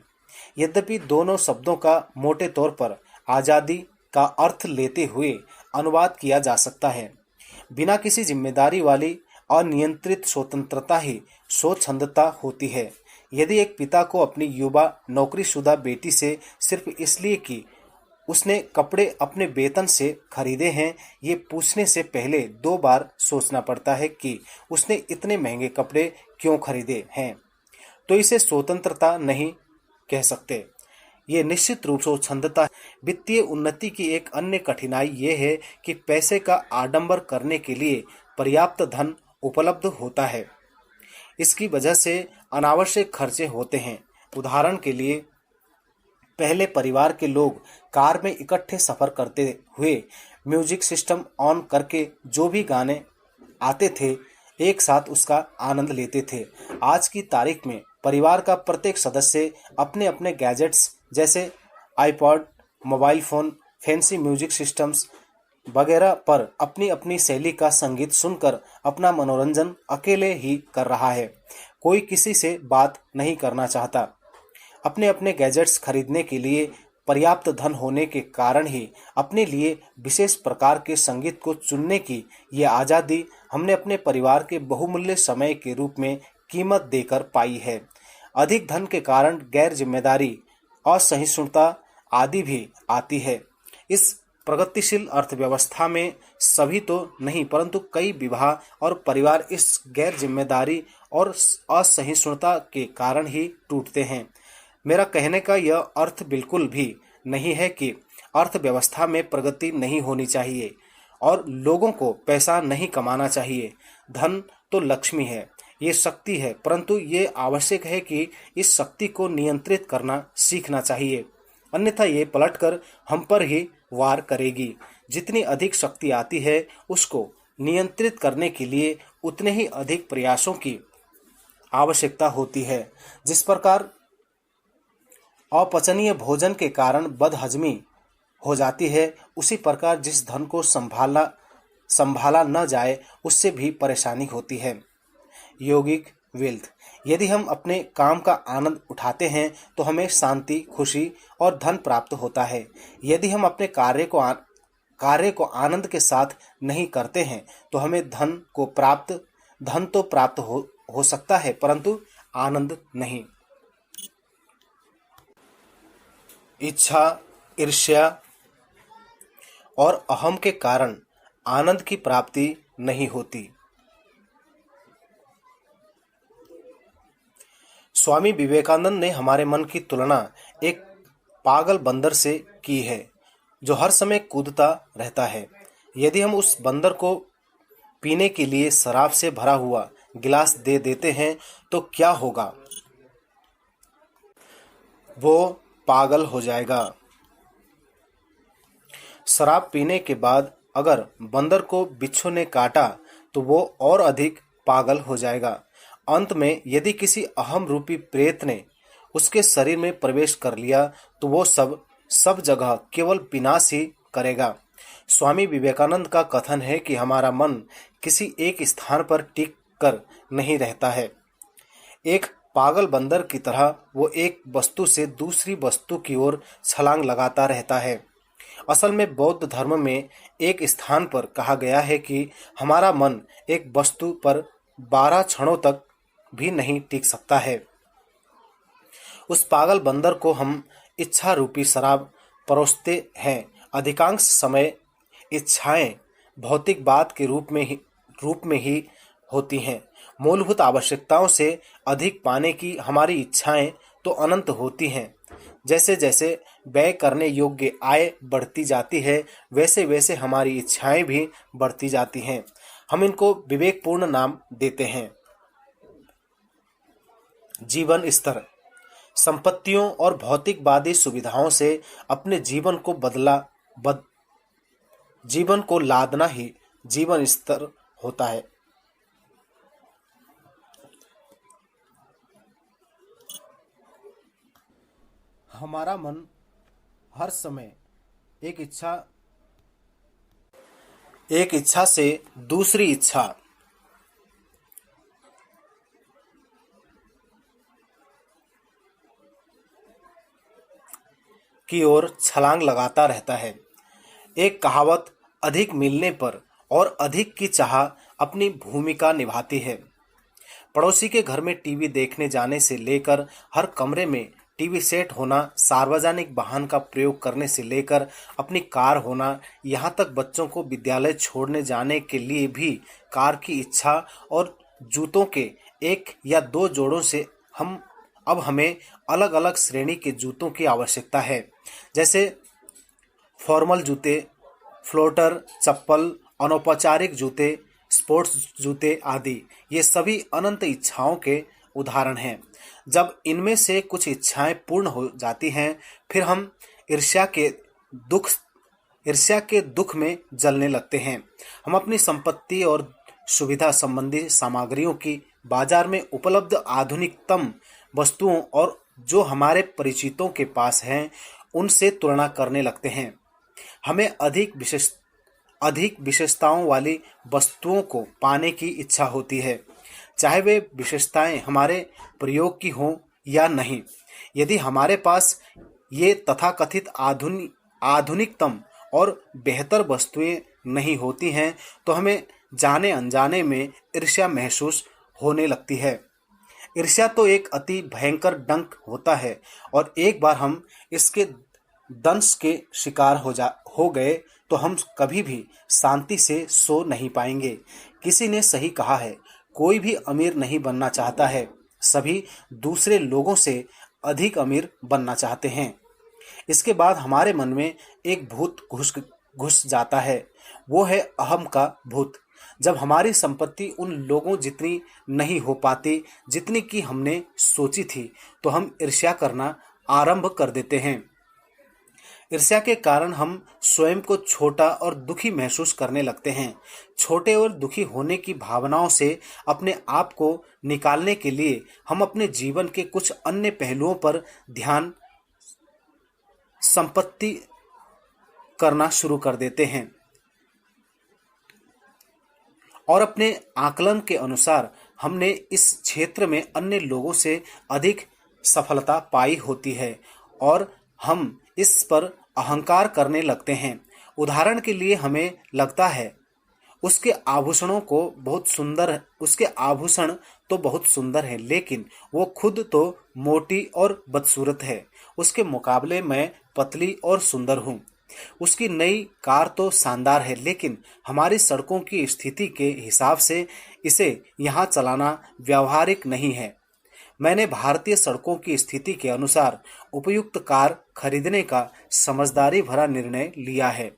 A: यद्यपि दोनों शब्दों का मोटे तौर पर आज़ादी का अर्थ लेते हुए अनुवाद किया जा सकता है, बिना किसी जिम्मेदारी वाली अनियंत्रित स्वतंत्रता ही स्वच्छंदता होती है। यदि एक पिता को अपनी युवा नौकरीशुदा बेटी से सिर्फ इसलिए कि उसने कपड़े अपने वेतन से खरीदे हैं, ये पूछने से पहले 2 बार सोचना पड़ता है कि उसने इतने महंगे कपड़े क्यों खरीदे हैं, तो इसे स्वतंत्रता नहीं कह सकते। ये निश्चित रूप से स्वच्छंदता है। वित्तीय उन्नति की एक अन्य कठिनाई ये है कि पैसे का आडंबर करने के लिए पर्याप्त धन उपलब्ध होता है। इसकी वजह से अनावश्यक खर्चे होते हैं। उदाहरण के लिए, पहले परिवार के लोग कार में इकट्ठे सफर करते हुए म्यूजिक सिस्टम ऑन करके जो भी गाने आते थे एक साथ उसका आनंद लेते थे। आज की तारीख में परिवार का प्रत्येक सदस्य अपने अपने गैजेट्स जैसे iPod, mobile phone, fancy music systems वगैरह पर अपनी अपनी शैली का संगीत सुनकर अपना मनोरंजन अकेले ही कर रहा है। कोई किसी से बात नहीं करना चाहता। अपने अपने गैजेट्स खरीदने के लिए पर्याप्त धन होने के कारण ही अपने लिए विशेष प्रकार के संगीत को चुनने की ये आज़ादी हमने अपने परिवार के बहुमूल्य समय के रूप में कीमत देकर पाई है। अधिक धन के कारण गैर जिम्मेदारी, असहिष्णुता आदि भी आती है। इस प्रगतिशील अर्थव्यवस्था में सभी तो नहीं परंतु कई विवाह और परिवार इस गैर जिम्मेदारी और असहिष्णुता के कारण ही टूटते हैं। मेरा कहने का यह अर्थ बिल्कुल भी नहीं है कि अर्थव्यवस्था में प्रगति नहीं होनी चाहिए और लोगों को पैसा नहीं कमाना चाहिए। धन तो लक्ष्मी है, ये शक्ति है, परंतु ये आवश्यक है कि इस शक्ति को नियंत्रित करना सीखना चाहिए, अन्यथा ये पलटकर हम पर ही वार करेगी। जितनी अधिक शक्ति आती है उसको नियंत्रित करने के लिए उतने ही अधिक प्रयासों की आवश्यकता होती है। जिस प्रकार अपचनीय भोजन के कारण बदहजमी हो जाती है, उसी प्रकार जिस धन को संभाला न जाए उससे भी परेशानी होती है। यौगिक वेल्थ, यदि हम अपने काम का आनंद उठाते हैं तो हमें शांति, खुशी और धन प्राप्त होता है। यदि हम अपने कार्य को आनंद के साथ नहीं करते हैं तो हमें धन तो प्राप्त हो सकता है परंतु आनंद नहीं। इच्छा, ईर्ष्या और अहम के कारण आनंद की प्राप्ति नहीं होती। स्वामी विवेकानंद ने हमारे मन की तुलना एक पागल बंदर से की है जो हर समय कूदता रहता है। यदि हम उस बंदर को पीने के लिए शराब से भरा हुआ गिलास दे देते हैं तो क्या होगा? वो पागल हो जाएगा। शराब पीने के बाद अगर बंदर को बिच्छू ने काटा तो वो और अधिक पागल हो जाएगा। अंत में यदि किसी अहम रूपी प्रेत ने उसके शरीर में प्रवेश कर लिया तो वो सब जगह केवल विनाश ही करेगा। स्वामी विवेकानंद का कथन है कि हमारा मन किसी एक स्थान पर टिक कर नहीं रहता है। एक पागल बंदर की तरह वो एक वस्तु से दूसरी वस्तु की ओर छलांग लगाता रहता है। असल में बौद्ध धर्म में एक स्थान पर कहा गया है कि हमारा मन एक वस्तु पर 12 क्षणों तक भी नहीं टिक सकता है। उस पागल बंदर को हम इच्छा रूपी शराब परोसते हैं। अधिकांश समय इच्छाएं भौतिकवाद के रूप में ही होती हैं। मूलभूत आवश्यकताओं से अधिक पाने की हमारी इच्छाएं तो अनंत होती हैं। जैसे जैसे व्यय करने योग्य आय बढ़ती जाती है वैसे वैसे हमारी इच्छाएं भी बढ़ती जाती हैं। हम इनको विवेकपूर्ण नाम देते हैं। जीवन स्तर, संपत्तियों और भौतिकवादी सुविधाओं से अपने जीवन को लादना ही जीवन स्तर होता है। हमारा मन हर समय एक इच्छा से दूसरी इच्छा की ओर छलांग लगाता रहता है। एक कहावत, अधिक मिलने पर और अधिक की चाह अपनी भूमिका निभाती है। पड़ोसी के घर में टीवी देखने जाने से लेकर हर कमरे में टीवी सेट होना, सार्वजनिक वाहन का प्रयोग करने से लेकर अपनी कार होना, यहाँ तक बच्चों को विद्यालय छोड़ने जाने के लिए भी कार की इच्छा और जूतों के 1 या 2 जोड़ों से अब हमें अलग अलग श्रेणी के जूतों की आवश्यकता है, जैसे फॉर्मल जूते, फ्लोटर चप्पल, अनौपचारिक जूते, स्पोर्ट्स जूते आदि। ये सभी अनंत इच्छाओं के उदाहरण हैं। जब इनमें से कुछ इच्छाएं पूर्ण हो जाती हैं फिर हम ईर्ष्या के दुख में जलने लगते हैं। हम अपनी संपत्ति और सुविधा संबंधी सामग्रियों की बाजार में उपलब्ध आधुनिकतम वस्तुओं और जो हमारे परिचितों के पास हैं उनसे तुलना करने लगते हैं। हमें अधिक विशेषताओं वाली वस्तुओं को पाने की इच्छा होती है, चाहे वे विशेषताएं हमारे प्रयोग की हों या नहीं। यदि हमारे पास ये तथाकथित आधुनिकतम और बेहतर वस्तुएं नहीं होती हैं तो हमें जाने अनजाने में ईर्ष्या महसूस होने लगती है। ईर्ष्या तो एक अति भयंकर डंक होता है और एक बार हम इसके दंश के शिकार हो गए तो हम कभी भी शांति से सो नहीं पाएंगे। किसी ने सही कहा है, कोई भी अमीर नहीं बनना चाहता है, सभी दूसरे लोगों से अधिक अमीर बनना चाहते हैं। इसके बाद हमारे मन में एक भूत घुस जाता है, वो है अहम का भूत। जब हमारी संपत्ति उन लोगों जितनी नहीं हो पाती जितनी कि हमने सोची थी तो हम ईर्ष्या करना आरंभ कर देते हैं। ईर्ष्या के कारण हम स्वयं को छोटा और दुखी महसूस करने लगते हैं। छोटे और दुखी होने की भावनाओं से अपने आप को निकालने के लिए हम अपने जीवन के कुछ अन्य पहलुओं पर ध्यान संपत्ति करना शुरू कर देते हैं और अपने आकलन के अनुसार हमने इस क्षेत्र में अन्य लोगों से अधिक सफलता पाई होती है और हम इस पर अहंकार करने लगते हैं। उदाहरण के लिए हमें लगता है उसके आभूषण तो बहुत सुंदर है, लेकिन वो खुद तो मोटी और बदसूरत है। उसके मुकाबले मैं पतली और सुंदर हूँ। उसकी नई कार तो शानदार है, लेकिन हमारी सड़कों की स्थिति के हिसाब से इसे यहाँ चलाना व्यावहारिक नहीं है। मैंने भारतीय सड़कों की स्थिति के अनुसार उपयुक्त कार खरीदने का समझदारी भरा निर्णय लिया है।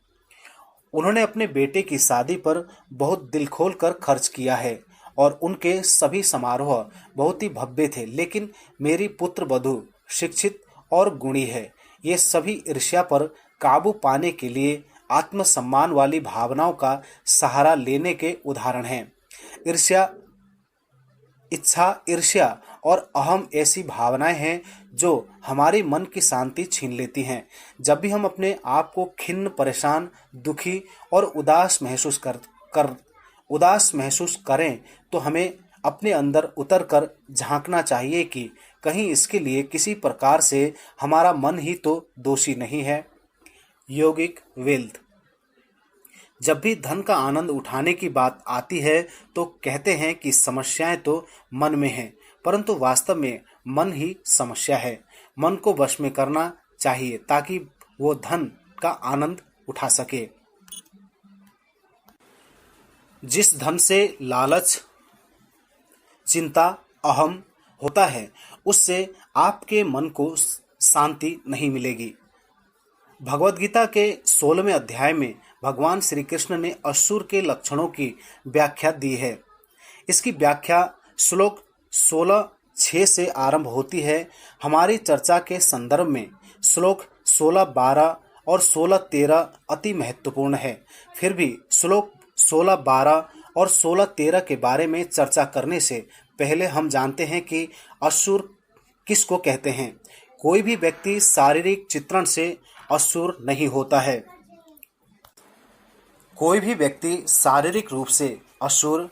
A: उन्होंने अपने बेटे की शादी पर बहुत दिल खोल कर खर्च किया है और उनके सभी समारोह बहुत ही भव्य थे, लेकिन मेरी पुत्र वधू शिक्षित और गुणी है। ये सभी ईर्ष्या पर काबू पाने के लिए आत्मसम्मान वाली भावनाओं का सहारा लेने के उदाहरण हैं। ईर्ष्या और अहम ऐसी भावनाएं हैं जो हमारी मन की शांति छीन लेती हैं। जब भी हम अपने आप को खिन्न, परेशान, दुखी और उदास महसूस करें तो हमें अपने अंदर उतरकर झांकना चाहिए कि कहीं इसके लिए किसी प्रकार से हमारा मन ही तो दोषी नहीं है। यौगिक वेल्थ। जब भी धन का आनंद उठाने की बात आती है तो कहते हैं कि समस्याएं तो मन में हैं, परंतु वास्तव में मन ही समस्या है। मन को वश में करना चाहिए ताकि वो धन का आनंद उठा सके। जिस धन से लालच, चिंता, अहम होता है उससे आपके मन को शांति नहीं मिलेगी। भगवद गीता के 16वें अध्याय में भगवान श्री कृष्ण ने असुर के लक्षणों की व्याख्या दी है। इसकी व्याख्या श्लोक 16:6 से आरंभ होती है। हमारी चर्चा के संदर्भ में श्लोक 16:12 और 16:13 अति महत्वपूर्ण है। फिर भी श्लोक 16:12 और 16:13 के बारे में चर्चा करने से पहले हम जानते हैं कि असुर किसको कहते हैं। कोई भी व्यक्ति शारीरिक चित्रण से असुर नहीं होता है। कोई भी व्यक्ति शारीरिक रूप से असुर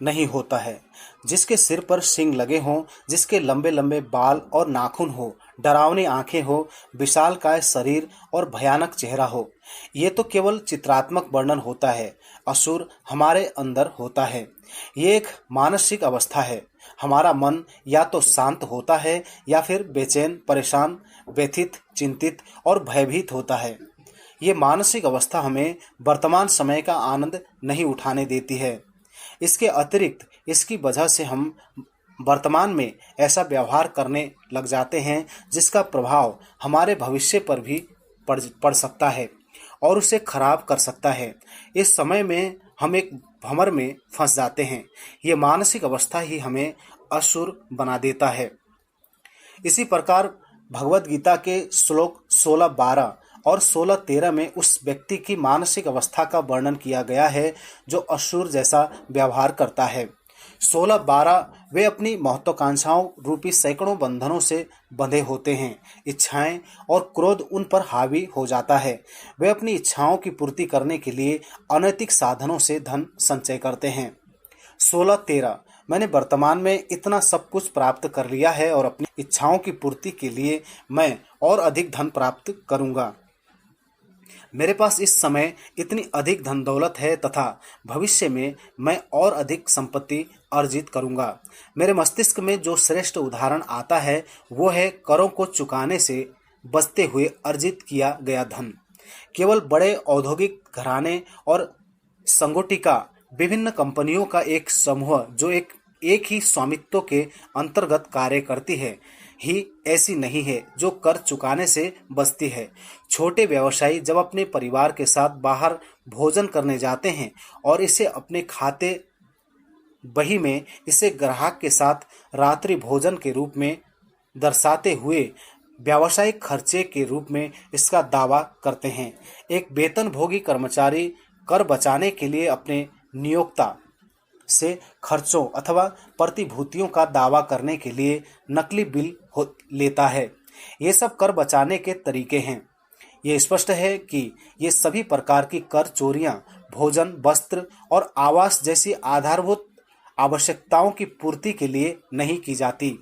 A: नहीं होता है। जिसके सिर पर सींग लगे हों, जिसके लंबे लंबे बाल और नाखून हो, डरावनी आंखें हो, विशालकाय शरीर और भयानक चेहरा हो, ये तो केवल चित्रात्मक वर्णन होता है। असुर हमारे अंदर होता है। ये एक मानसिक अवस्था है। हमारा मन या तो शांत होता है या फिर बेचैन, परेशान, व्यथित, चिंतित और भयभीत होता है। ये मानसिक अवस्था हमें वर्तमान समय का आनंद नहीं उठाने देती है। इसके अतिरिक्त इसकी वजह से हम वर्तमान में ऐसा व्यवहार करने लग जाते हैं जिसका प्रभाव हमारे भविष्य पर भी पड़ सकता है और उसे खराब कर सकता है। इस समय में हम एक भंवर में फंस जाते हैं। ये मानसिक अवस्था ही हमें असुर बना देता है। इसी प्रकार भगवद गीता के श्लोक 16:12 और 16:13 में उस व्यक्ति की मानसिक अवस्था का वर्णन किया गया है जो असुर जैसा व्यवहार करता है। 16-12 वे अपनी महत्वाकांक्षाओं रूपी सैकड़ों बंधनों से बंधे होते हैं। इच्छाएं और क्रोध उन पर हावी हो जाता है। वे अपनी इच्छाओं की पूर्ति करने के लिए अनैतिक साधनों से धन संचय करते हैं। 16-13 मैंने वर्तमान में इतना सब कुछ प्राप्त कर लिया है और अपनी इच्छाओं की पूर्ति के लिए मैं और अधिक धन प्राप्त करूंगा। मेरे पास इस समय इतनी अधिक धन दौलत है तथा भविष्य में मैं और अधिक संपत्ति अर्जित करूंगा। मेरे मस्तिष्क में जो श्रेष्ठ उदाहरण आता है वो है करों को चुकाने से बचते हुए अर्जित किया गया धन। केवल बड़े औद्योगिक घराने और संगठिका विभिन्न कंपनियों का एक समूह जो एक ही स्वामित्व के अंतर्गत कार्य करती है ही ऐसी नहीं है जो कर चुकाने से बचती है। छोटे व्यवसायी जब अपने परिवार के साथ बाहर भोजन करने जाते हैं और इसे अपने खाते बही में इसे ग्राहक के साथ रात्रि भोजन के रूप में दर्शाते हुए व्यावसायिक खर्चे के रूप में इसका दावा करते हैं। एक वेतनभोगी कर्मचारी कर बचाने के लिए अपने नियोक्ता से खर्चों अथवा प्रतिभूतियों का दावा करने के लिए नकली बिल लेता है। ये सब कर बचाने के तरीके हैं। ये स्पष्ट है कि ये सभी प्रकार की कर चोरियां भोजन, वस्त्र और आवास जैसी आधारभूत आवश्यकताओं की पूर्ति के लिए नहीं की जाती।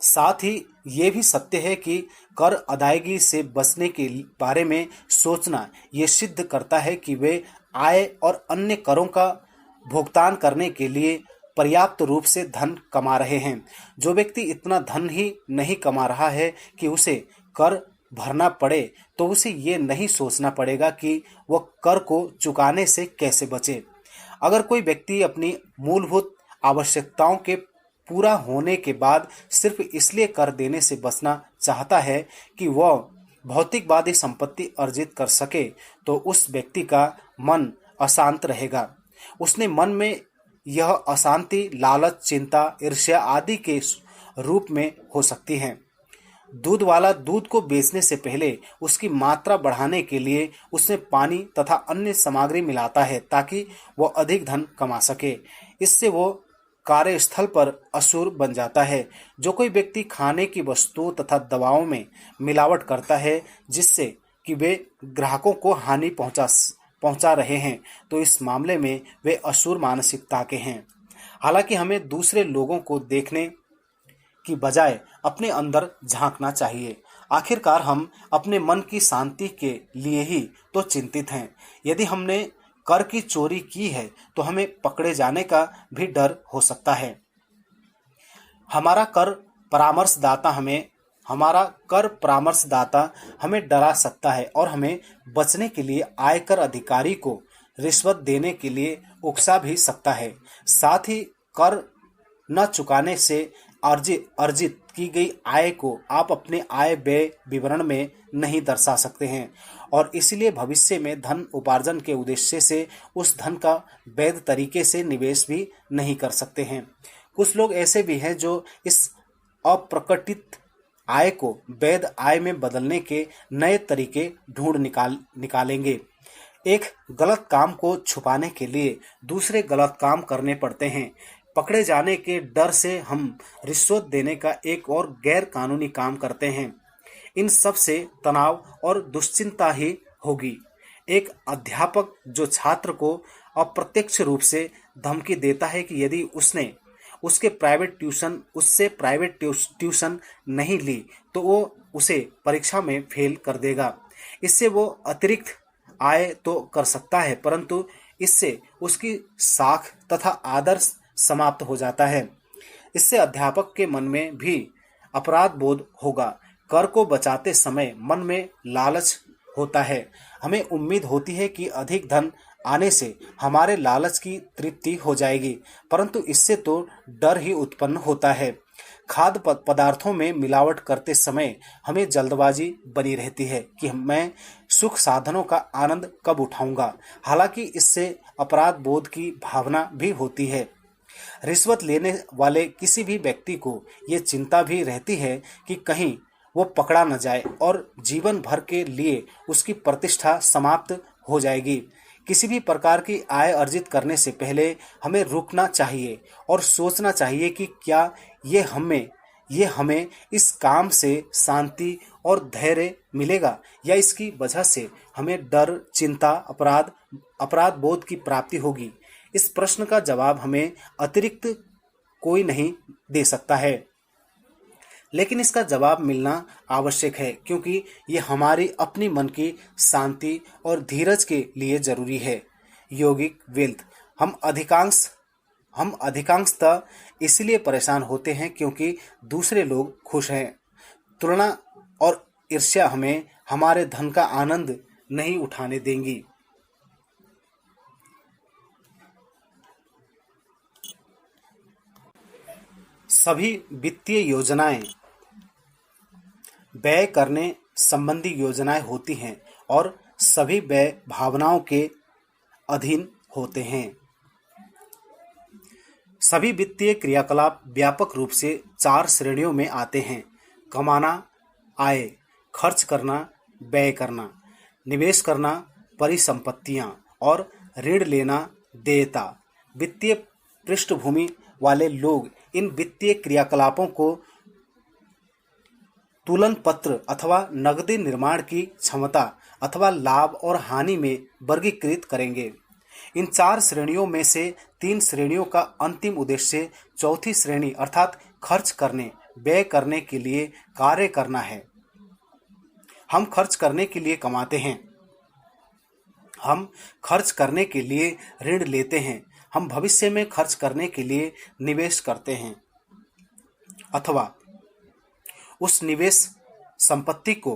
A: साथ ही ये भी सत्य है कि कर अदायगी से बचने के बारे में सोचना ये सिद्ध करता है कि वे आय और अन्य करों का भुगतान करने के लिए पर्याप्त रूप से धन कमा रहे हैं। जो व्यक्ति इतना धन ही नहीं कमा रहा है कि उसे कर भरना पड़े तो उसे ये नहीं सोचना पड़ेगा कि वह कर को चुकाने से कैसे बचे। अगर कोई व्यक्ति अपनी मूलभूत आवश्यकताओं के पूरा होने के बाद सिर्फ इसलिए कर देने से बचना चाहता है कि वह भौतिकवादी संपत्ति अर्जित कर सके तो उस व्यक्ति का मन अशांत रहेगा। उसने मन में यह अशांति लालच, चिंता, ईर्ष्या आदि के रूप में हो सकती है। दूध वाला दूध को बेचने से पहले उसकी मात्रा बढ़ाने के लिए उसमें पानी तथा अन्य सामग्री मिलाता है ताकि वह अधिक धन कमा सके। इससे वो कार्यस्थल पर असुर बन जाता है। जो कोई व्यक्ति खाने की वस्तुओं तथा दवाओं में मिलावट करता है जिससे कि वे ग्राहकों को हानि पहुंचा रहे हैं तो इस मामले में वे असुर मानसिकता के हैं। हालांकि हमें दूसरे लोगों को देखने की बजाय अपने अंदर झांकना चाहिए। आखिरकार हम अपने मन की शांति के लिए ही तो चिंतित हैं। यदि हमने कर की चोरी की है तो हमें पकड़े जाने का भी डर हो सकता है। हमारा कर परामर्शदाता हमें डरा सकता है और हमें बचने के लिए आयकर अधिकारी को रिश्वत देने के लिए उकसा भी सकता है। साथ ही कर न चुकाने से अर्जित की गई आय को आप अपने आय व्यय विवरण में नहीं दर्शा सकते हैं और इसलिए भविष्य में धन उपार्जन के उद्देश्य से उस धन का वैध तरीके से निवेश भी नहीं कर सकते हैं। कुछ लोग ऐसे भी हैं जो इस अप्रकटित आय को वैध आय में बदलने के नए तरीके ढूंढ निकालेंगे। एक गलत काम को छुपाने के लिए दूसरे गलत काम करने पड़ते हैं। पकड़े जाने के डर से हम रिश्वत देने का एक और गैर कानूनी काम करते हैं। इन सब से तनाव और दुश्चिंता ही होगी। एक अध्यापक जो छात्र को अप्रत्यक्ष रूप से धमकी देता है कि यदि उसने उससे प्राइवेट ट्यूशन नहीं ली तो वो उसे परीक्षा में फेल कर देगा। इससे वो अतिरिक्त आय तो कर सकता है परंतु इससे उसकी साख तथा आदर समाप्त हो जाता है। इससे अध्यापक के मन में भी अपराध बोध होगा। कर को बचाते समय मन में लालच होता है। हमें उम्मीद होती है कि अधिक धन आने से हमारे लालच की तृप्ति हो जाएगी परंतु इससे तो डर ही उत्पन्न होता है। खाद्य पदार्थों में मिलावट करते समय हमें जल्दबाजी बनी रहती है कि मैं सुख साधनों का आनंद कब उठाऊंगा। हालांकि इससे अपराध बोध की भावना भी होती है। रिश्वत लेने वाले किसी भी व्यक्ति को ये चिंता भी रहती है कि कहीं वो पकड़ा न जाए और जीवन भर के लिए उसकी प्रतिष्ठा समाप्त हो जाएगी। किसी भी प्रकार की आय अर्जित करने से पहले हमें रुकना चाहिए और सोचना चाहिए कि क्या ये हमें इस काम से शांति और धैर्य मिलेगा, या इसकी वजह से हमें डर, चिंता, अपराध बोध की प्राप्ति होगी। इस प्रश्न का जवाब हमें अतिरिक्त कोई नहीं दे सकता है, लेकिन इसका जवाब मिलना आवश्यक है, क्योंकि ये हमारी अपनी मन की शांति और धीरज के लिए जरूरी है। यौगिक वेल्थ हम अधिकांशतः इसलिए परेशान होते हैं क्योंकि दूसरे लोग खुश हैं। तुलना और ईर्ष्या हमें हमारे धन का आनंद नहीं उठाने देंगी। सभी वित्तीय योजनाएं व्यय करने संबंधी योजनाएं होती हैं और सभी व्यय भावनाओं के अधीन होते हैं। सभी वित्तीय क्रियाकलाप व्यापक रूप से 4 श्रेणियों में आते हैं: कमाना, आय, खर्च करना, व्यय करना, निवेश करना, परिसंपत्तियां और ऋण लेना, देयता। वित्तीय पृष्ठभूमि वाले लोग इन वित्तीय क्रियाकलापों को तुलन पत्र अथवा नकदी निर्माण की क्षमता अथवा लाभ और हानि में वर्गीकृत करेंगे। इन 4 श्रेणियों में से 3 श्रेणियों का अंतिम उद्देश्य चौथी श्रेणी अर्थात खर्च करने, व्यय करने के लिए कार्य करना है। हम खर्च करने के लिए कमाते हैं, हम खर्च करने के लिए ऋण लेते हैं, हम भविष्य में खर्च करने के लिए निवेश करते हैं अथवा उस निवेश संपत्ति को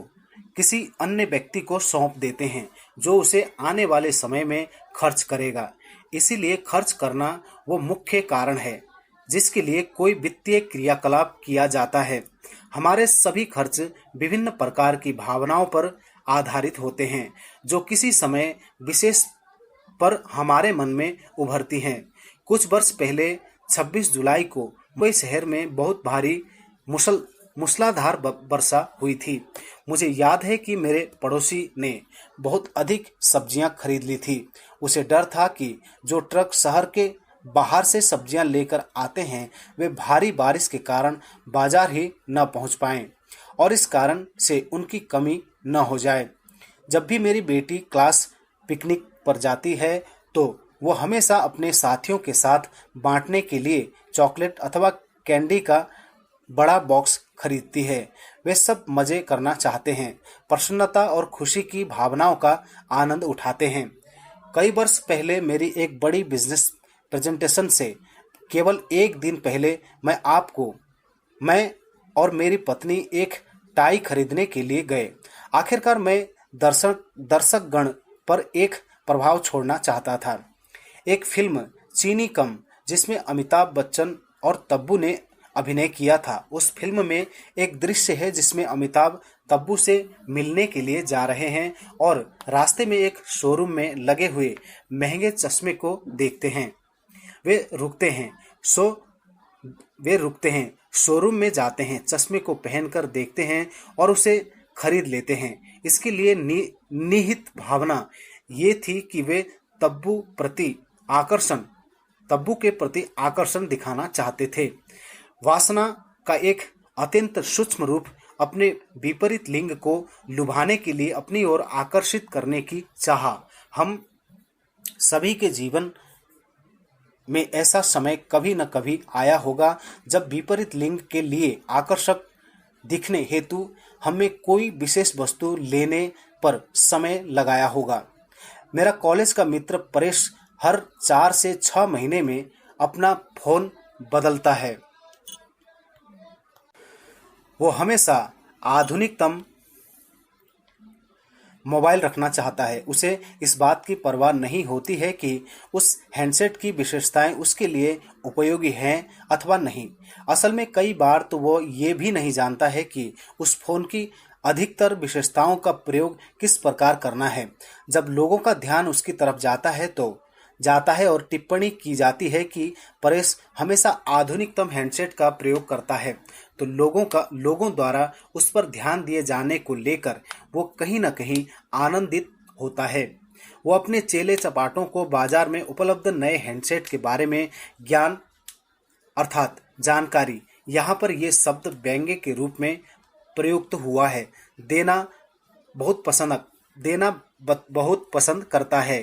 A: किसी अन्य व्यक्ति को सौंप देते हैं जो उसे आने वाले समय में खर्च करेगा। इसीलिए खर्च करना वो मुख्य कारण है जिसके लिए कोई वित्तीय क्रियाकलाप किया जाता है। हमारे सभी खर्च विभिन्न प्रकार की भावनाओं पर आधारित होते हैं जो किसी समय विशेष पर हमारे मन में उभरती हैं। कुछ वर्ष पहले 26 जुलाई को मुंबई शहर में बहुत भारी मूसलाधार वर्षा हुई थी। मुझे याद है कि मेरे पड़ोसी ने बहुत अधिक सब्जियां खरीद ली थी। उसे डर था कि जो ट्रक शहर के बाहर से सब्जियां लेकर आते हैं वे भारी बारिश के कारण बाजार ही न पहुंच पाएं और इस कारण से उनकी कमी न हो जाए। जब भी मेरी बेटी क्लास पिकनिक पर जाती है तो वो हमेशा अपने साथियों के साथ बांटने के लिए चॉकलेट अथवा कैंडी का बड़ा बॉक्स खरीदती है। वे सब मजे करना चाहते हैं, प्रसन्नता और खुशी की भावनाओं का आनंद उठाते हैं। कई वर्ष पहले मेरी एक बड़ी बिजनेस प्रेजेंटेशन से केवल एक दिन पहले मैं और मेरी पत्नी एक टाई खरीदने के लिए गए। आखिरकार मैं दर्शक गण पर एक प्रभाव छोड़ना चाहता था। एक फिल्म चीनी कम जिसमें अमिताभ बच्चन और तब्बू ने अभिनय किया था। उस फिल्म में एक दृश्य है जिसमें अमिताभ तब्बू से मिलने के लिए जा रहे हैं और रास्ते में एक शोरूम में लगे हुए महंगे चश्मे को देखते हैं। वे रुकते हैं, शोरूम में जाते हैं, चश्मे को पहनकर देखते हैं और उसे खरीद लेते हैं। इसके लिए निहित भावना ये थी कि वे तब्बू के प्रति आकर्षण दिखाना चाहते थे। वासना का एक अत्यंत सूक्ष्म रूप अपने विपरीत लिंग को लुभाने के लिए अपनी ओर आकर्षित करने की चाह। हम सभी के जीवन में ऐसा समय कभी न कभी आया होगा जब विपरीत लिंग के लिए आकर्षक दिखने हेतु हमें कोई विशेष वस्तु लेने पर समय लगाया होगा। मेरा कॉलेज का मित्र परेश हर 4 से 6 महीने में अपना फोन बदलता है। वो हमेशा आधुनिकतम मोबाइल रखना चाहता है। उसे इस बात की परवाह नहीं होती है कि उस हैंडसेट की विशेषताएं उसके लिए उपयोगी हैं अथवा नहीं। असल में कई बार तो वो ये भी नहीं जानता है कि उस फोन की अधिकतर विशेषताओं का प्रयोग किस प्रकार करना है। जब लोगों का ध्यान उसकी तरफ जाता है और टिप्पणी की जाती है कि परेश हमेशा आधुनिकतम हैंडसेट का प्रयोग करता है, तो लोगों द्वारा उस पर ध्यान दिए जाने को लेकर वो कहीं न कहीं आनंदित होता है। वो अपने चेले चपाटों को बाजार में उपलब्ध नए हैंडसेट के बारे में ज्ञान अर्थात जानकारी, यहाँ पर ये शब्द व्यंग्य के रूप में प्रयुक्त हुआ है, देना बहुत पसंद बहुत पसंद करता है।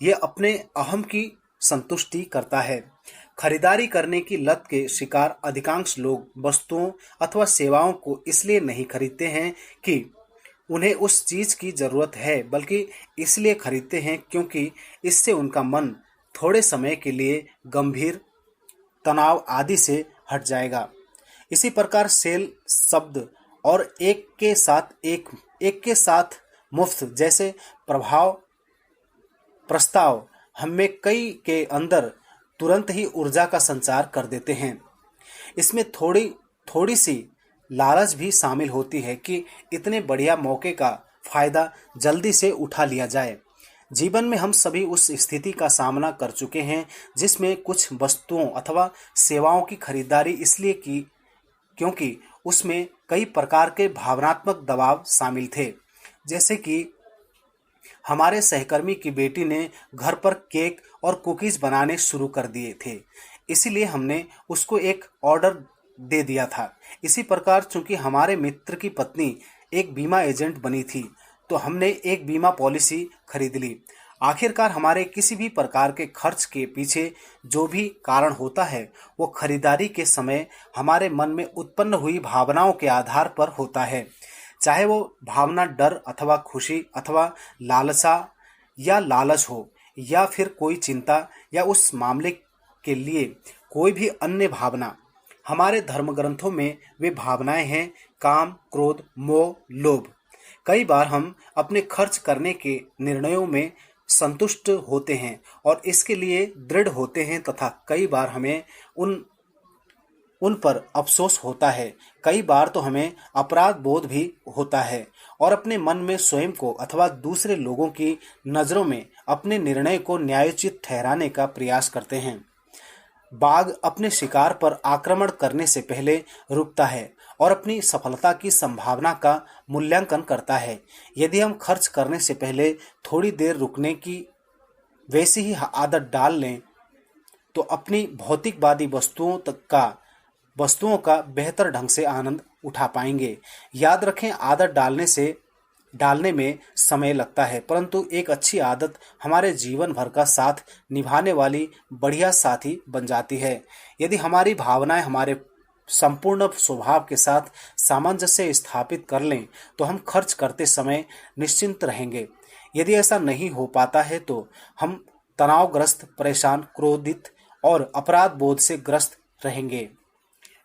A: ये अपने अहम की संतुष्टि करता है। खरीदारी करने की लत के शिकार अधिकांश लोग वस्तुओं अथवा सेवाओं को इसलिए नहीं खरीदते हैं कि उन्हें उस चीज की जरूरत है, बल्कि इसलिए खरीदते हैं क्योंकि इससे उनका मन थोड़े समय के लिए गंभीर तनाव आदि से हट जाएगा। इसी प्रकार सेल शब्द और एक के साथ मुफ्त जैसे प्रस्ताव हमें कई के अंदर तुरंत ही ऊर्जा का संचार कर देते हैं। इसमें थोड़ी सी लालच भी शामिल होती है कि इतने बढ़िया मौके का फायदा जल्दी से उठा लिया जाए। जीवन में हम सभी उस स्थिति का सामना कर चुके हैं जिसमें कुछ वस्तुओं अथवा सेवाओं की खरीदारी इसलिए की क्योंकि उसमें कई प्रकार के भावनात्मक दबाव शामिल थे। जैसे कि हमारे सहकर्मी की बेटी ने घर पर केक और कुकीज बनाने शुरू कर दिए थे, इसीलिए हमने उसको एक ऑर्डर दे दिया था। इसी प्रकार चूंकि हमारे मित्र की पत्नी एक बीमा एजेंट बनी थी, तो हमने एक बीमा पॉलिसी खरीद ली। आखिरकार हमारे किसी भी प्रकार के खर्च के पीछे जो भी कारण होता है, वो खरीदारी के समय हमारे मन में उत्पन्न हुई भावनाओं के आधार पर होता है। चाहे वो भावना डर अथवा खुशी अथवा लालच हो, या फिर कोई चिंता या उस मामले के लिए कोई भी अन्य भावना। हमारे धर्म ग्रंथों में वे भावनाएं हैं काम, क्रोध, मोह, लोभ। कई बार हम अपने खर्च करने के निर्णयों में संतुष्ट होते हैं और इसके लिए दृढ़ होते हैं, तथा कई बार हमें उन पर अफसोस होता है। कई बार तो हमें अपराध बोध भी होता है और अपने मन में स्वयं को अथवा दूसरे लोगों की नज़रों में अपने निर्णय को न्यायोचित ठहराने का प्रयास करते हैं। बाघ अपने शिकार पर आक्रमण करने से पहले रुकता है और अपनी सफलता की संभावना का मूल्यांकन करता है। यदि हम खर्च करने से पहले थोड़ी देर रुकने की वैसी ही आदत डाल लें, तो अपनी भौतिकवादी वस्तुओं का बेहतर ढंग से आनंद उठा पाएंगे। याद रखें, आदत डालने में समय लगता है, परंतु एक अच्छी आदत हमारे जीवन भर का साथ निभाने वाली बढ़िया साथी बन जाती है। यदि हमारी भावनाएं हमारे संपूर्ण स्वभाव के साथ सामंजस्य स्थापित कर लें, तो हम खर्च करते समय निश्चिंत रहेंगे। यदि ऐसा नहीं हो पाता है, तो हम तनावग्रस्त, परेशान, क्रोधित और अपराध बोध से ग्रस्त रहेंगे।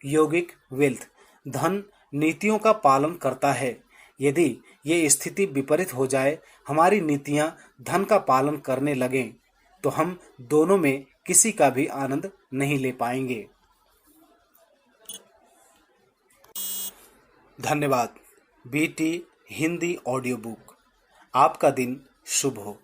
A: यौगिक वेल्थ धन नीतियों का पालन करता है। यदि ये स्थिति विपरीत हो जाए, हमारी नीतियां धन का पालन करने लगें, तो हम दोनों में किसी का भी आनंद नहीं ले पाएंगे। धन्यवाद। BT Hindi audio book. आपका दिन शुभ हो।